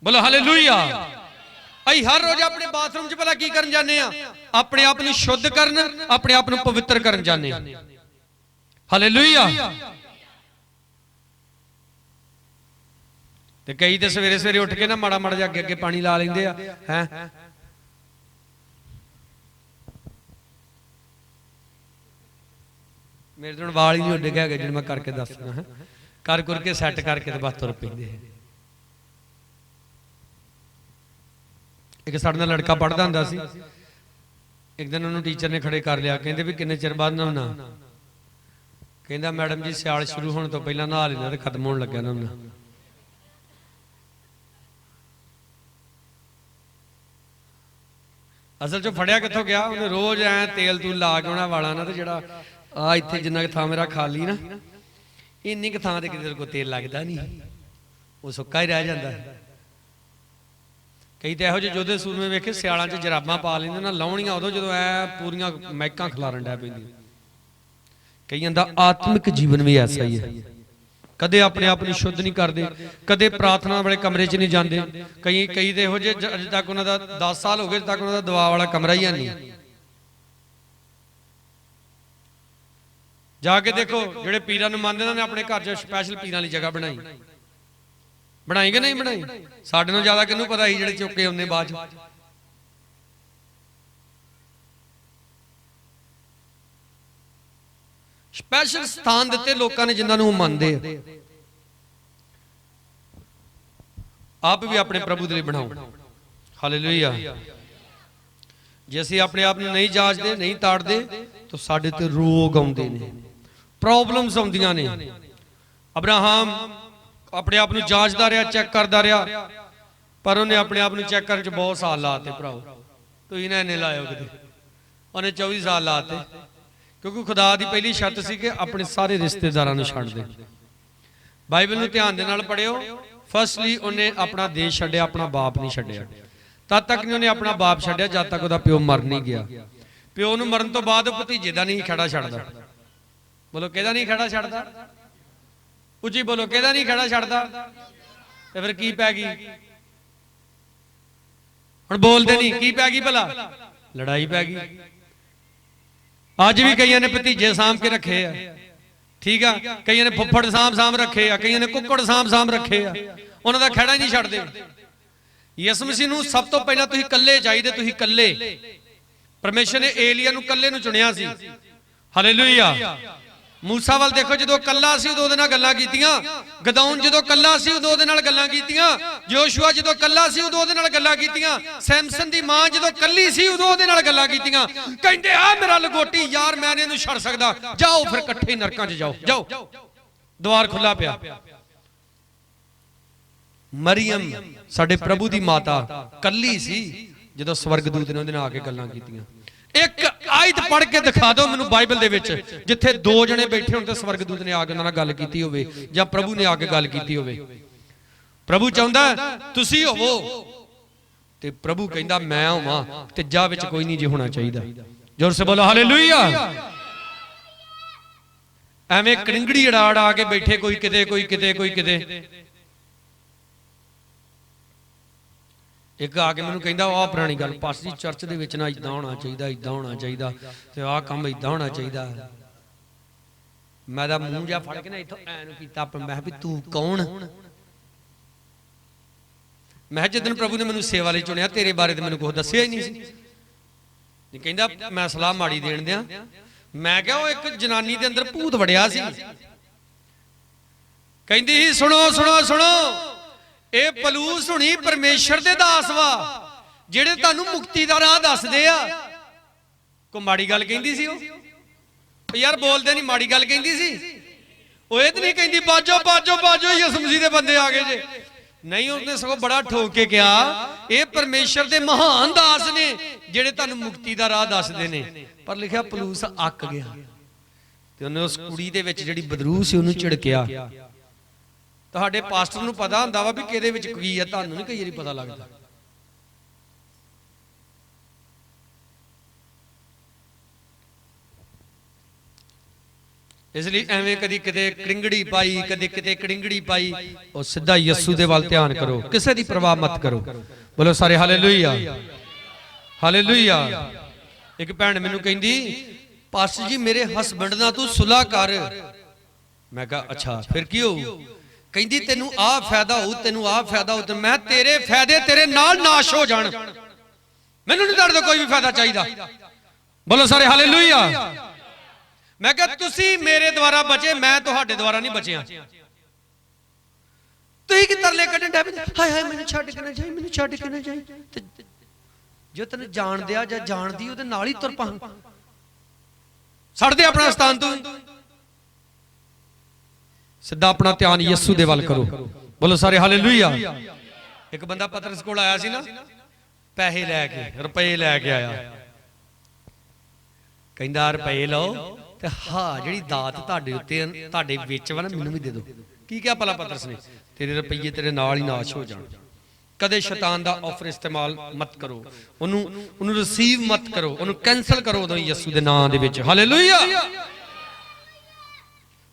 बोलो हालेलुया। अई हर रोज अपने बाथरूम च भला की करन जाने आ? अपने आप नूं शुद्ध करन अपने आप नूं पवित्र करन जाने आ। हालेलुया। ते कई तो सवेरे सवेरे उठ के ना माड़ा माड़ा जा अगे पानी ला लेंदे आ हैं। मेरे तो वाल ही नहीं उड्ड गया जिन्हें मैं करके दसना है कर कुर के सैट करके तो बस तुर पैंदे। एक साडे नाल लड़का पढ़दा हुंदा सी। एक दिन उन्होंने टीचर ने खड़े कर लिया कहंदे भी किन्ने चिर बाद नहाउणा? कहंदा मैडम जी सियाल शुरू होने तो पहला नहा लेना ते खत्म होने लग्या नहाउणा। असल चो फड़िया कित्थों गया? उन्हें रोज ऐ तेल तूल ला के उन्हें वाला ना तो जिहड़ा आ इत्थे जिन्ना थां मेरा खाली ना इन्नी क थां ते किते कोई तेल लगदा नहीं, वो सुक्का ही रह जांदा। कई तो इहो ਜਿਹੇ जोधे सूरमे वेखे सियालां च जराबां पा लैंदे ना लाउणियां उदों जदों ऐ पूरीआं महकां खलारन डै पैंदियां। कईयां दा आत्मिक जीवन भी ऐसा ही है। कदे अपने आप को शुद्ध नहीं करते, कदे प्रार्थना वाले कमरे च नहीं जाते। कई कई तो इहो ਜਿਹੇ अजे तक उन्होंने 10 साल हो गए तक उन्होंने दुआ वाला कमरा ही नहीं। जाके देखो जेडे पीरां नूं मनदे उन्होंने अपने घर च स्पैशल पीरां वाली जगह बनाई बनाई कि नहीं बनाई? साडे नालों ज्यादा किहनूं पता ही जेडे चुके आउंदे बाद च। स्पैशल स्थान दिते लोगों ने जिन्होंने वो मानते। आप भी अपने प्रभु के लिए बनाओ। हालेलुया। जे असीं अपने आप नहीं जांचते नहीं ताड़ते तो साडे ते रोग आउंदे ने, प्रॉब्लम्स आउंदियां ने। अब्राहम अपने आप को जांचता रहा चैक करता रहा पर उन्हें अपने आप को चैक करने बहुत साल लाते। भराओ तो इन्हें लाओ कि उन्हें 24 साल लाते क्योंकि खुदा की पहली शर्त सी कि अपने सारे रिश्तेदारों को छड्ड दे। बाइबल में ध्यान दे नाल पढ़ियो। फर्स्टली उन्हें अपना देश छड्डिया, अपना बाप नहीं छड्डिया। तद तक नहीं उन्हें अपना बाप छड्डिया जब तक उसका प्यो मर नहीं गया। प्यो नूं मरन तो बाद भतीजे का नहीं खड़ा छड्डदा। बोलो किहदा नहीं खड़ा छड्डदा? उची बोलो किहदा नहीं खड़ा छड्डदा? ते फिर की पै गई? हुण बोलदे नहीं की पै गई भला? लड़ाई पै गई। अज भी कई ने भतीजे साम के रखे है, ठीक है, कई ने फुफड़ साम रखे है, कई ने कुक्कड़ साम रखे है, उन्होंने खड़ा ही नहीं छड्डदे। यसु मसीह नूं सब तो पहला तुसीं कल्ले चाहिए, तुसीं कल्ले। परमेश्वर ने एलिया नूं कल्ले नूं चुनिया सी। हालेलुया। मूसा वाल देखो जो कला सी उदों उहदे नाल गल्लां कीतियां, गदौन जो कला सी उदों उहदे नाल गल्लां कीतियां, योशुआ जो कला सी उदों उहदे नाल गल्लां कीतियां, सैमसन दी मां जो कल्ली सी उदों उहदे नाल गल्लां कीतियां। कहंदे आ मेरा लंगोटी यार मैं इहनूं छड़ सकदा, जाओ फिर इकट्ठे नरकां च जाओ, जाओ द्वार खुला पिया। मरियम साडे प्रभु दी माता कल्ली सी जो स्वर्गदूत ने उहदे नाल आके गल्लां कीतियां। एक आयत पढ़ के दिखा दो मैनूं बाइबल दे विच जिथे दो जने बैठे होण ते स्वर्गदूत ने आके उन्हां नाल गल कीती होवे जां प्रभु ने आके गल कीती होवे। प्रभु चाहुंदा तुसीं होवो ते प्रभु कहंदा मैं होवां, तिजा विच कोई नहीं जे होना चाहिदा। जोर से बोलो हालेलुया। एवें कड़िंगड़ी अड़ा अड़ा के बैठे कोई किते कोई किते कोई किते। एक आके मैनूं कहंदा आ पुरानी गल पास जी चर्च दे विच ना इदां होना चाहिदा, इदां होना चाहिदा ते आ काम इदां होना चाहिदा। मैं दा मूंह जा फड़ के ना इथों ऐनूं कीता, मैं भी तू कौन? मैं जिदन प्रभु ने मैनूं सेवा लई चुनिया तेरे बारे ते मैनूं कुछ दस्सिया ही नहीं सी। कहंदा मैं सलाह माड़ी देण दियां। मैं कहा वो एक जनानी दे अंदर भूत वड़िया सी। कहंदी सुनो सुनो सुनो ए पलूस हुणी परमेश्वर दे दास वा जेड़े तुहानूं मुक्ति दा राह दसदे आ। ਕੋਈ ਮਾੜੀ ਗੱਲ ਕਹਿੰਦੀ ਸੀ ਉਹ ਯਾਰ ਬੋਲਦੇ ਨਹੀਂ ਮਾੜੀ ਗੱਲ ਕਹਿੰਦੀ ਸੀ ਉਹ ਇਹ ਤਾਂ ਨਹੀਂ ਕਹਿੰਦੀ ਬਾਜੋ ਬਾਜੋ ਬਾਜੋ ਯਿਸੂ ਮਸੀਹ ਦੇ ਬੰਦੇ ਆ ਗਏ ਜੇ ਨਹੀਂ ਉਹਨੇ ਸਗੋਂ ਬੜਾ ਠੋਕ ਕੇ ਕਿਹਾ ਇਹ ਪਰਮੇਸ਼ਰ ਦੇ ਮਹਾਨ ਦਾਸ ਨੇ ਜਿਹੜੇ ਤੁਹਾਨੂੰ ਮੁਕਤੀ ਦਾ ਰਾਹ ਦੱਸਦੇ ਨੇ ਪਰ ਲਿਖਿਆ ਪਲੂਸ ਅੱਕ ਗਿਆ ਤੇ ਉਹਨੇ ਉਸ ਕੁੜੀ ਦੇ ਵਿੱਚ ਜਿਹੜੀ ਬਦਰੂ ਸੀ ਉਹਨੂੰ ਝਿੜਕਿਆ ਤੁਹਾਡੇ ਪਾਸਟਰ ਨੂੰ ਪਤਾ ਹੁੰਦਾ ਵਾ ਵੀ ਕਿਹਦੇ ਵਿੱਚ ਕੀ ਆ ਤੁਹਾਨੂੰ ਨਹੀਂ ਕਈ ਵਾਰੀ ਪਤਾ ਲੱਗਦਾ ਇਸ ਲਈ ਐਵੇਂ ਕਦੀ ਕਿਤੇ ਕੜਿੰਗੜੀ ਪਾਈ ਕਦੇ ਕਿਤੇ ਕੜਿੰਗੜੀ ਪਾਈ ਉਹ ਸਿੱਧਾ ਯਿਸੂ ਦੇ ਵੱਲ ਧਿਆਨ ਕਰੋ ਕਿਸੇ ਦੀ ਪਰਵਾਹ ਮਤ ਕਰੋ ਬੋਲੋ ਸਾਰੇ ਹਾਲੇਲੂਇਆ ਹਾਲੇਲੂਇਆ ਇੱਕ ਭੈਣ ਮੈਨੂੰ ਕਹਿੰਦੀ ਪਾਸਟਰ ਜੀ ਮੇਰੇ ਹਸਬੰਡ ਨਾਲ ਤੂੰ ਸੁਲ੍ਹਾ ਕਰ ਮੈਂ ਕਿਹਾ ਅੱਛਾ ਫਿਰ ਕੀ ਹੋਊ ਕਹਿੰਦੀ ਤੈਨੂੰ ਆਹ ਫਾਇਦਾ ਹੋਊ ਤੈਨੂੰ ਆਹ ਫਾਇਦਾ ਹੋਊ ਤੇ ਮੈਂ ਤੇਰੇ ਫਾਇਦੇ ਤੇਰੇ ਨਾਲ ਨਾਸ਼ ਹੋ ਜਾਣ ਮੈਨੂੰ ਨਹੀਂ ਤੁਹਾਡੇ ਤੋਂ ਕੋਈ ਵੀ ਫਾਇਦਾ ਚਾਹੀਦਾ ਬੋਲੋ ਸਾਰੇ ਹਾਲੇਲੂਇਆ ਮੈਂ ਕਿਹਾ ਤੁਸੀਂ ਮੇਰੇ ਦੁਆਰਾ ਬਚੇ ਮੈਂ ਤੁਹਾਡੇ ਦੁਆਰਾ ਨਹੀਂ ਬਚਿਆ ਤੁਸੀਂ ਕਿ ਤਰਲੇ ਕੱਢਣ ਡੈ ਪਏ ਹਾਏ ਹਾਏ ਮੈਨੂੰ ਛੱਡ ਕੇ ਨਾ ਜਾਈ ਮੈਨੂੰ ਛੱਡ ਕੇ ਨਾ ਜਾਈ ਤੇ ਜੋ ਤੈਨੂੰ ਜਾਣਦੇ ਆ ਜਾਂ ਜਾਣਦੀ ਉਹਦੇ ਨਾਲ ਹੀ ਤੁਰ ਪਾ ਛੱਡ ਦੇ ਆਪਣਾ ਸਥਾਨ ਤੂੰ ਸਿੱਧਾ ਆਪਣਾ ਧਿਆਨ ਯਿਸੂ ਦੇ ਵੱਲ ਕਰੋ ਬੋਲੋ ਸਾਰੇ ਹਾਲੇਲੂਇਆ ਇੱਕ ਬੰਦਾ ਪਤਰਸ ਕੋਲ ਆਇਆ ਸੀ ਨਾ ਪੈਸੇ ਲੈ ਕੇ ਰੁਪਏ ਲੈ ਕੇ ਆਇਆ ਕਹਿੰਦਾ ਰੁਪਏ ਲਓ ਤੇ ਹਾਂ ਜਿਹੜੀ ਦਾਤ ਤੁਹਾਡੇ ਉੱਤੇ ਤੁਹਾਡੇ ਵਿੱਚ ਵਾ ਨਾ ਮੈਨੂੰ ਵੀ ਦੇ ਦਿਓ ਕੀ ਕਿਹਾ ਭਲਾ ਪਤਰਸ ਨੇ ਤੇਰੇ ਰੁਪਈਏ ਤੇਰੇ ਨਾਲ ਹੀ ਨਾਸ਼ ਹੋ ਜਾਣ ਕਦੇ ਸ਼ੈਤਾਨ ਦਾ ਆਫਰ ਇਸਤੇਮਾਲ ਮਤ ਕਰੋ ਉਹਨੂੰ ਰਿਸੀਵ ਮਤ ਕਰੋ ਉਹਨੂੰ ਕੈਨਸਲ ਕਰੋ ਉਦੋਂ ਯਿਸੂ ਦੇ ਨਾਮ ਦੇ ਵਿੱਚ ਹਾਲੇਲੂਇਆ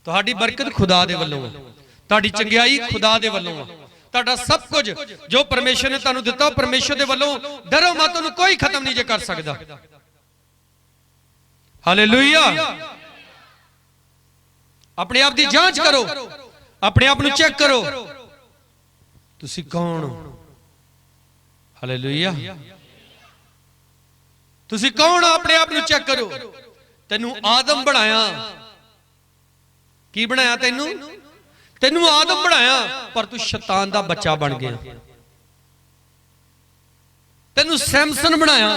ਤੁਹਾਡੀ ਬਰਕਤ ਖੁਦਾ ਦੇ ਵੱਲੋਂ ਹੈ ਤੁਹਾਡੀ ਚੰਗਿਆਈ ਖੁਦਾ ਦੇ ਵੱਲੋਂ ਹੈ ਤੁਹਾਡਾ ਸਭ ਕੁਝ ਜੋ ਪਰਮੇਸ਼ਰ ਨੇ ਤੁਹਾਨੂੰ ਦਿੱਤਾ ਪਰਮੇਸ਼ਰ ਦੇ ਵੱਲੋਂ ਡਰੋ ਮਤ ਉਹਨੂੰ ਕੋਈ ਖਤਮ ਨਹੀਂ ਜੇ ਕਰ ਸਕਦਾ ਹਾਲੇਲੂਇਆ ਆਪਣੇ ਆਪ ਦੀ ਜਾਂਚ ਕਰੋ ਆਪਣੇ ਆਪ ਨੂੰ ਚੈੱਕ ਕਰੋ ਤੁਸੀਂ ਕੌਣ ਹੋ ਹਾਲੇਲੂਇਆ ਤੁਸੀਂ ਕੌਣ ਹੋ ਆਪਣੇ ਆਪ ਨੂੰ ਚੈੱਕ ਕਰੋ ਤੈਨੂੰ ਆਦਮ ਬਣਾਇਆ ਕੀ ਬਣਾਇਆ ਤੈਨੂੰ ਆਦਮ ਬਣਾਇਆ ਪਰ ਤੂੰ ਸ਼ੈਤਾਨ ਦਾ ਬੱਚਾ ਬਣ ਗਿਆ ਤੈਨੂੰ ਸੈਮਸਨ ਬਣਾਇਆ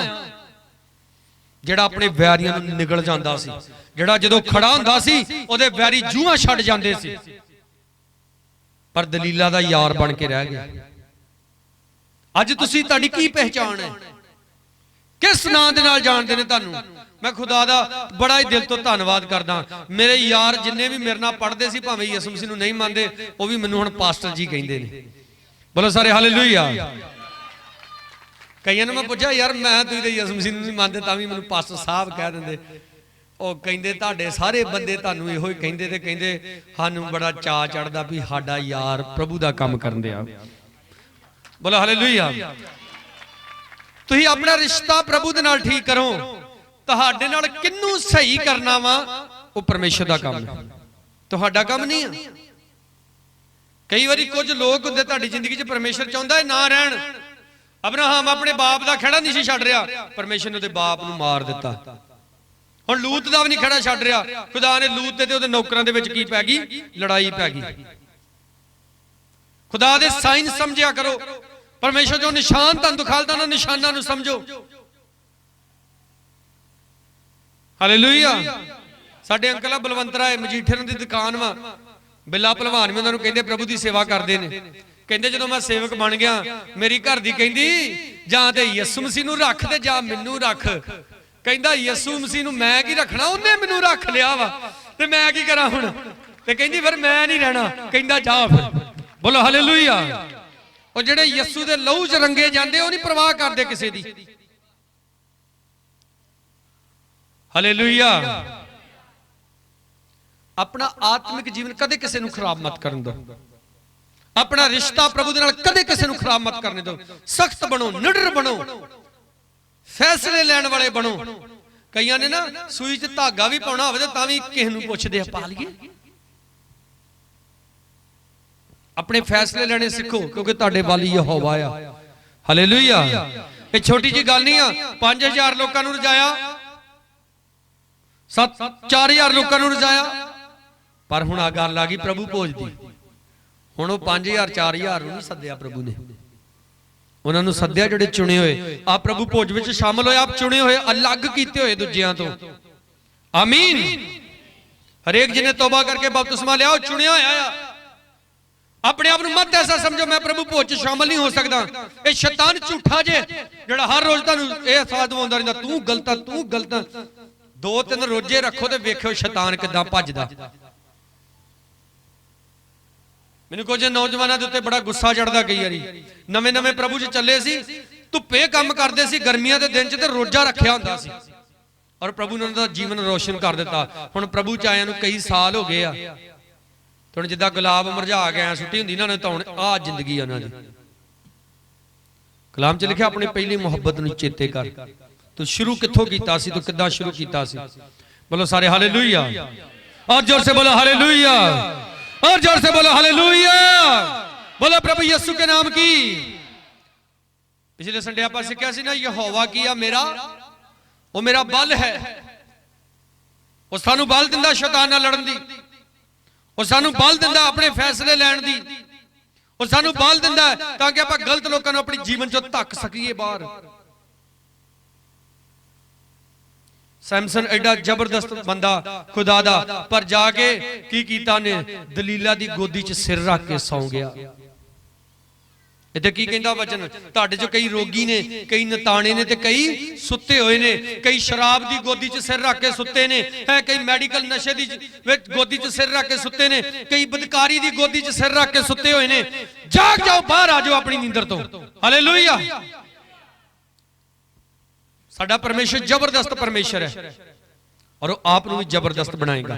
ਜਿਹੜਾ ਆਪਣੇ ਵੈਰੀਆਂ ਨੂੰ ਨਿਗਲ ਜਾਂਦਾ ਸੀ ਜਿਹੜਾ ਜਦੋਂ ਖੜਾ ਹੁੰਦਾ ਸੀ ਉਹਦੇ ਵੈਰੀ ਜੂਹਾਂ ਛੱਡ ਜਾਂਦੇ ਸੀ ਪਰ ਦਲੀਲਾ ਦਾ ਯਾਰ ਬਣ ਕੇ ਰਹਿ ਗਿਆ ਅੱਜ ਤੁਸੀਂ ਤੁਹਾਡੀ ਕੀ ਪਹਿਚਾਣ ਹੈ ਕਿਸ ਨਾਂ ਦੇ ਨਾਲ ਜਾਣਦੇ ਨੇ ਤੁਹਾਨੂੰ ਮੈਂ ਖੁਦਾ ਦਾ ਬੜਾ ਹੀ ਦਿਲ ਤੋਂ ਧੰਨਵਾਦ ਕਰਦਾ ਮੇਰੇ ਯਾਰ ਜਿੰਨੇ ਵੀ ਮੇਰੇ ਨਾਲ ਪੜ੍ਹਦੇ ਸੀ ਭਾਵੇਂ ਯਿਸੂ ਮਸੀਹ ਨੂੰ ਨਹੀਂ ਮੰਨਦੇ ਉਹ ਵੀ ਮੈਨੂੰ ਹੁਣ ਪਾਸਟਰ ਜੀ ਕਹਿੰਦੇ ਨੇ ਬੋਲੋ ਸਾਰੇ ਹਾਲੇਲੂਇਆ ਕਈਆਂ ਨੂੰ ਮੈਂ ਪੁੱਛਿਆ ਯਾਰ ਮੈਂ ਤੁਸੀਂ ਤੇ ਯਿਸੂ ਮਸੀਹ ਨੂੰ ਨਹੀਂ ਮੰਨਦੇ ਤਾਂ ਵੀ ਮੈਨੂੰ ਪਾਸਟਰ ਸਾਹਿਬ ਕਹਿ ਦਿੰਦੇ ਉਹ ਕਹਿੰਦੇ ਤੁਹਾਡੇ ਸਾਰੇ ਬੰਦੇ ਤੁਹਾਨੂੰ ਇਹੋ ਹੀ ਕਹਿੰਦੇ ਤੇ ਕਹਿੰਦੇ ਸਾਨੂੰ ਬੜਾ ਚਾਅ ਚੜਦਾ ਵੀ ਸਾਡਾ ਯਾਰ ਪ੍ਰਭੂ ਦਾ ਕੰਮ ਕਰਨ ਦਿਆ ਬੋਲੋ ਹਾਲੇਲੂਇਆ ਤੁਸੀਂ ਆਪਣਾ ਰਿਸ਼ਤਾ ਪ੍ਰਭੂ ਦੇ ਨਾਲ ਠੀਕ ਕਰੋ ਤੁਹਾਡੇ ਨਾਲ ਕਿੰਨੂੰ ਸਹੀ ਕਰਨਾ ਵਾ ਉਹ ਪਰਮੇਸ਼ਰ ਦਾ ਕੰਮ ਹੈ ਤੁਹਾਡਾ ਕੰਮ ਨਹੀਂ ਹੈ ਕਈ ਵਾਰੀ ਕੁਝ ਲੋਕ ਹੁੰਦੇ ਤੁਹਾਡੀ ਜ਼ਿੰਦਗੀ 'ਚ ਪਰਮੇਸ਼ਰ ਚਾਹੁੰਦਾ ਹੈ ਨਾ ਰਹਿਣ ਅਬਰਾਹਮ ਆਪਣੇ ਬਾਪ ਦਾ ਖੜਾ ਨਹੀਂ ਸੀ ਛੱਡ ਰਿਹਾ ਪਰਮੇਸ਼ਰ ਨੇ ਉਹਦੇ ਬਾਪ ਨੂੰ ਮਾਰ ਦਿੱਤਾ ਹੁਣ ਲੂਤ ਦਾ ਵੀ ਨਹੀਂ ਖੜਾ ਛੱਡ ਰਿਹਾ ਖੁਦਾ ਨੇ ਲੂਤ ਤੇ ਉਹਦੇ ਨੌਕਰਾਂ ਦੇ ਵਿੱਚ ਕੀ ਪੈ ਗਈ ਲੜਾਈ ਪੈ ਗਈ ਖੁਦਾ ਦੇ ਸਾਈਨ ਸਮਝਿਆ ਕਰੋ ਪਰਮੇਸ਼ਰ ਜੋ ਨਿਸ਼ਾਨ ਤੁਹਾਨੂੰ ਦਿਖਾਲਦਾ ਨਾ ਨਿਸ਼ਾਨਾਂ ਨੂੰ ਸਮਝੋ ਹਾਲੇਲੂਇਆ ਸਾਡੇ ਅੰਕਲ ਆ ਬਲਵੰਤ ਰਾਏ ਮਜੀਠੇ ਦੀ ਦੁਕਾਨ ਵਾ ਬਿੱਲਾ ਭਲਵਾਨ ਵੀ ਉਹਨਾਂ ਨੂੰ ਕਹਿੰਦੇ ਪ੍ਰਭੂ ਦੀ ਸੇਵਾ ਕਰਦੇ ਨੇ ਕਹਿੰਦੇ ਜਦੋਂ ਮੈਂ ਸੇਵਕ ਬਣ ਗਿਆ ਮੇਰੀ ਘਰ ਦੀ ਕਹਿੰਦੀ ਜਾਂ ਤੇ ਯਿਸੂ ਮਸੀਹ ਨੂੰ ਰੱਖ ਤੇ ਜਾਂ ਮੈਨੂੰ ਰੱਖ ਕਹਿੰਦਾ ਯਿਸੂ ਮਸੀਹ ਨੂੰ ਮੈਂ ਕੀ ਰੱਖਣਾ ਉਹਨੇ ਮੈਨੂੰ ਰੱਖ ਲਿਆ ਵਾ ਤੇ ਮੈਂ ਕੀ ਕਰਾਂ ਹੁਣ ਤੇ ਕਹਿੰਦੀ ਫਿਰ ਮੈਂ ਨਹੀਂ ਰਹਿਣਾ ਕਹਿੰਦਾ ਜਾ ਫਿਰ ਬੋਲੋ ਹਾਲੇਲੂਇਆ ਉਹ ਜਿਹੜੇ ਯਿਸੂ ਦੇ ਲਹੂ 'ਚ ਰੰਗੇ ਜਾਂਦੇ ਉਹ ਨਹੀਂ ਪਰਵਾਹ ਕਰਦੇ ਕਿਸੇ ਦੀ ਹਾਲੇਲੂਇਆ ਆਪਣਾ ਆਤਮਿਕ ਜੀਵਨ ਕਦੇ ਕਿਸੇ ਨੂੰ ਖਰਾਬ ਮਤ ਕਰਨ ਦਿਓ ਆਪਣਾ ਰਿਸ਼ਤਾ ਪ੍ਰਭੂ ਦੇ ਨਾਲ ਕਦੇ ਕਿਸੇ ਨੂੰ ਖਰਾਬ ਮਤ ਕਰਨ ਦਿਓ ਸਖਤ ਬਣੋ ਨਿਡਰ ਬਣੋ ਫੈਸਲੇ ਲੈਣ ਵਾਲੇ ਬਣੋ ਕਈਆਂ ਨੇ ਨਾ ਸੂਈ 'ਚ ਧਾਗਾ ਵੀ ਪਾਉਣਾ ਹੋਵੇ ਤਾਂ ਵੀ ਕਿਸੇ ਨੂੰ ਪੁੱਛਦੇ ਆ ਪਾ ਲਈਏ ਆਪਣੇ ਫੈਸਲੇ ਲੈਣੇ ਸਿੱਖੋ ਕਿਉਂਕਿ ਤੁਹਾਡੇ ਵੱਲ ਯਹੋਵਾ ਆ ਹਾਲੇਲੂਇਆ ਇਹ ਛੋਟੀ ਜੀ ਗੱਲ ਨਹੀਂ ਆ 5000 ਲੋਕਾਂ ਨੂੰ ਰਜਾਇਆ 4000 ਲੋਕਾਂ ਨੂੰ ਰਜਾਇਆ ਪਰ ਹੁਣ ਆ ਗੱਲ ਆ ਗਈ ਪ੍ਰਭੂ ਭੋਜ ਦੀ ਹੁਣ ਉਹ 5000 4000 ਨੂੰ ਨਹੀਂ ਸੱਦਿਆ ਪ੍ਰਭੂ ਨੇ उन्होंने सद्या जिहड़े चुने हुए आप प्रभु भोज विच शामिल होए, आप चुने हुए अलग कीते हुए दूजियां तो। आमीन। हरेक जिन्हें तौबा करके बपतिस्मा लिया चुनिया होया। अपने आप मत ऐसा समझो मैं प्रभु भोज च शामिल नहीं हो सकता। ये शैतान झूठा जे जिहड़ा हर रोज तुहानूं यह साथ दवाउंदा रहिंदा तू गलत आ, तू गलत आ। 2-3 रोजे रखो तो वेखियो शैतान किदां भजदा। मैनूं कुछ नौजवानों के उत्ते बड़ा गुस्सा चढ़दा कई वारी। नवें नवें प्रभु च चले सी, धुप्पे काम करते सी, गर्मियां के दिन च ते रोजा रखिया हुंदा सी और प्रभु ने उन्होंने जीवन रोशन कर दिता। हुण प्रभु च आया कई साल हो गए आ। तो जिद्दां गुलाब मुरझा गया सुट्टी हुंदी ना तो हुण आ जिंदगी उन्हां दी। कलाम च लिखिया अपनी पहली मुहब्बत नूं चेते कर। तू शुरू कित्थों कीता सी, तू किद्दां शुरू कीता सी। बोलो सारे हालेलुया, और जोर से बोलो हालेलुया, और जोर से बोलो हालेलुया। बोलो प्रभु यीशु के नाम की। पिछले संडे आपां सिक्ख्या सी ना, यहोवा कीया मेरा वो मेरा बल है। वो सानू बल दिंदा शैतान नाल लड़न दी, वो सानू बल दिंदा अपने फैसले लैण दी, वो सानू बल दिंदा ताकि आपां गलत लोकां नूं अपने जीवन चों धक्क सकीए बाहर। सैमसन एडा जबरदस्त बंदा खुदा दा, पर जाके की कीता ने दलीला दी गोदी च सिर रख के सौ गया। इत्थे की कहंदा वचन, तुहाडे चों कई रोगी ने, कई नताणे ने ते कई सुत्ते होए ने, कई शराब दी गोदी च सिर रख के सुत्ते ने, है कई मेडिकल नशे दी गोदी च सिर रख के सुत्ते ने, कई बदकारी दी गोदी च सिर रख के सुत्ते होए ने। जाग जाओ, बाहर आ जाओ अपनी नींदर तो। हालेलुया। साडा परमेश्वर जबरदस्त परमेश्वर है और वो आप नूं भी जबरदस्त बनाएगा।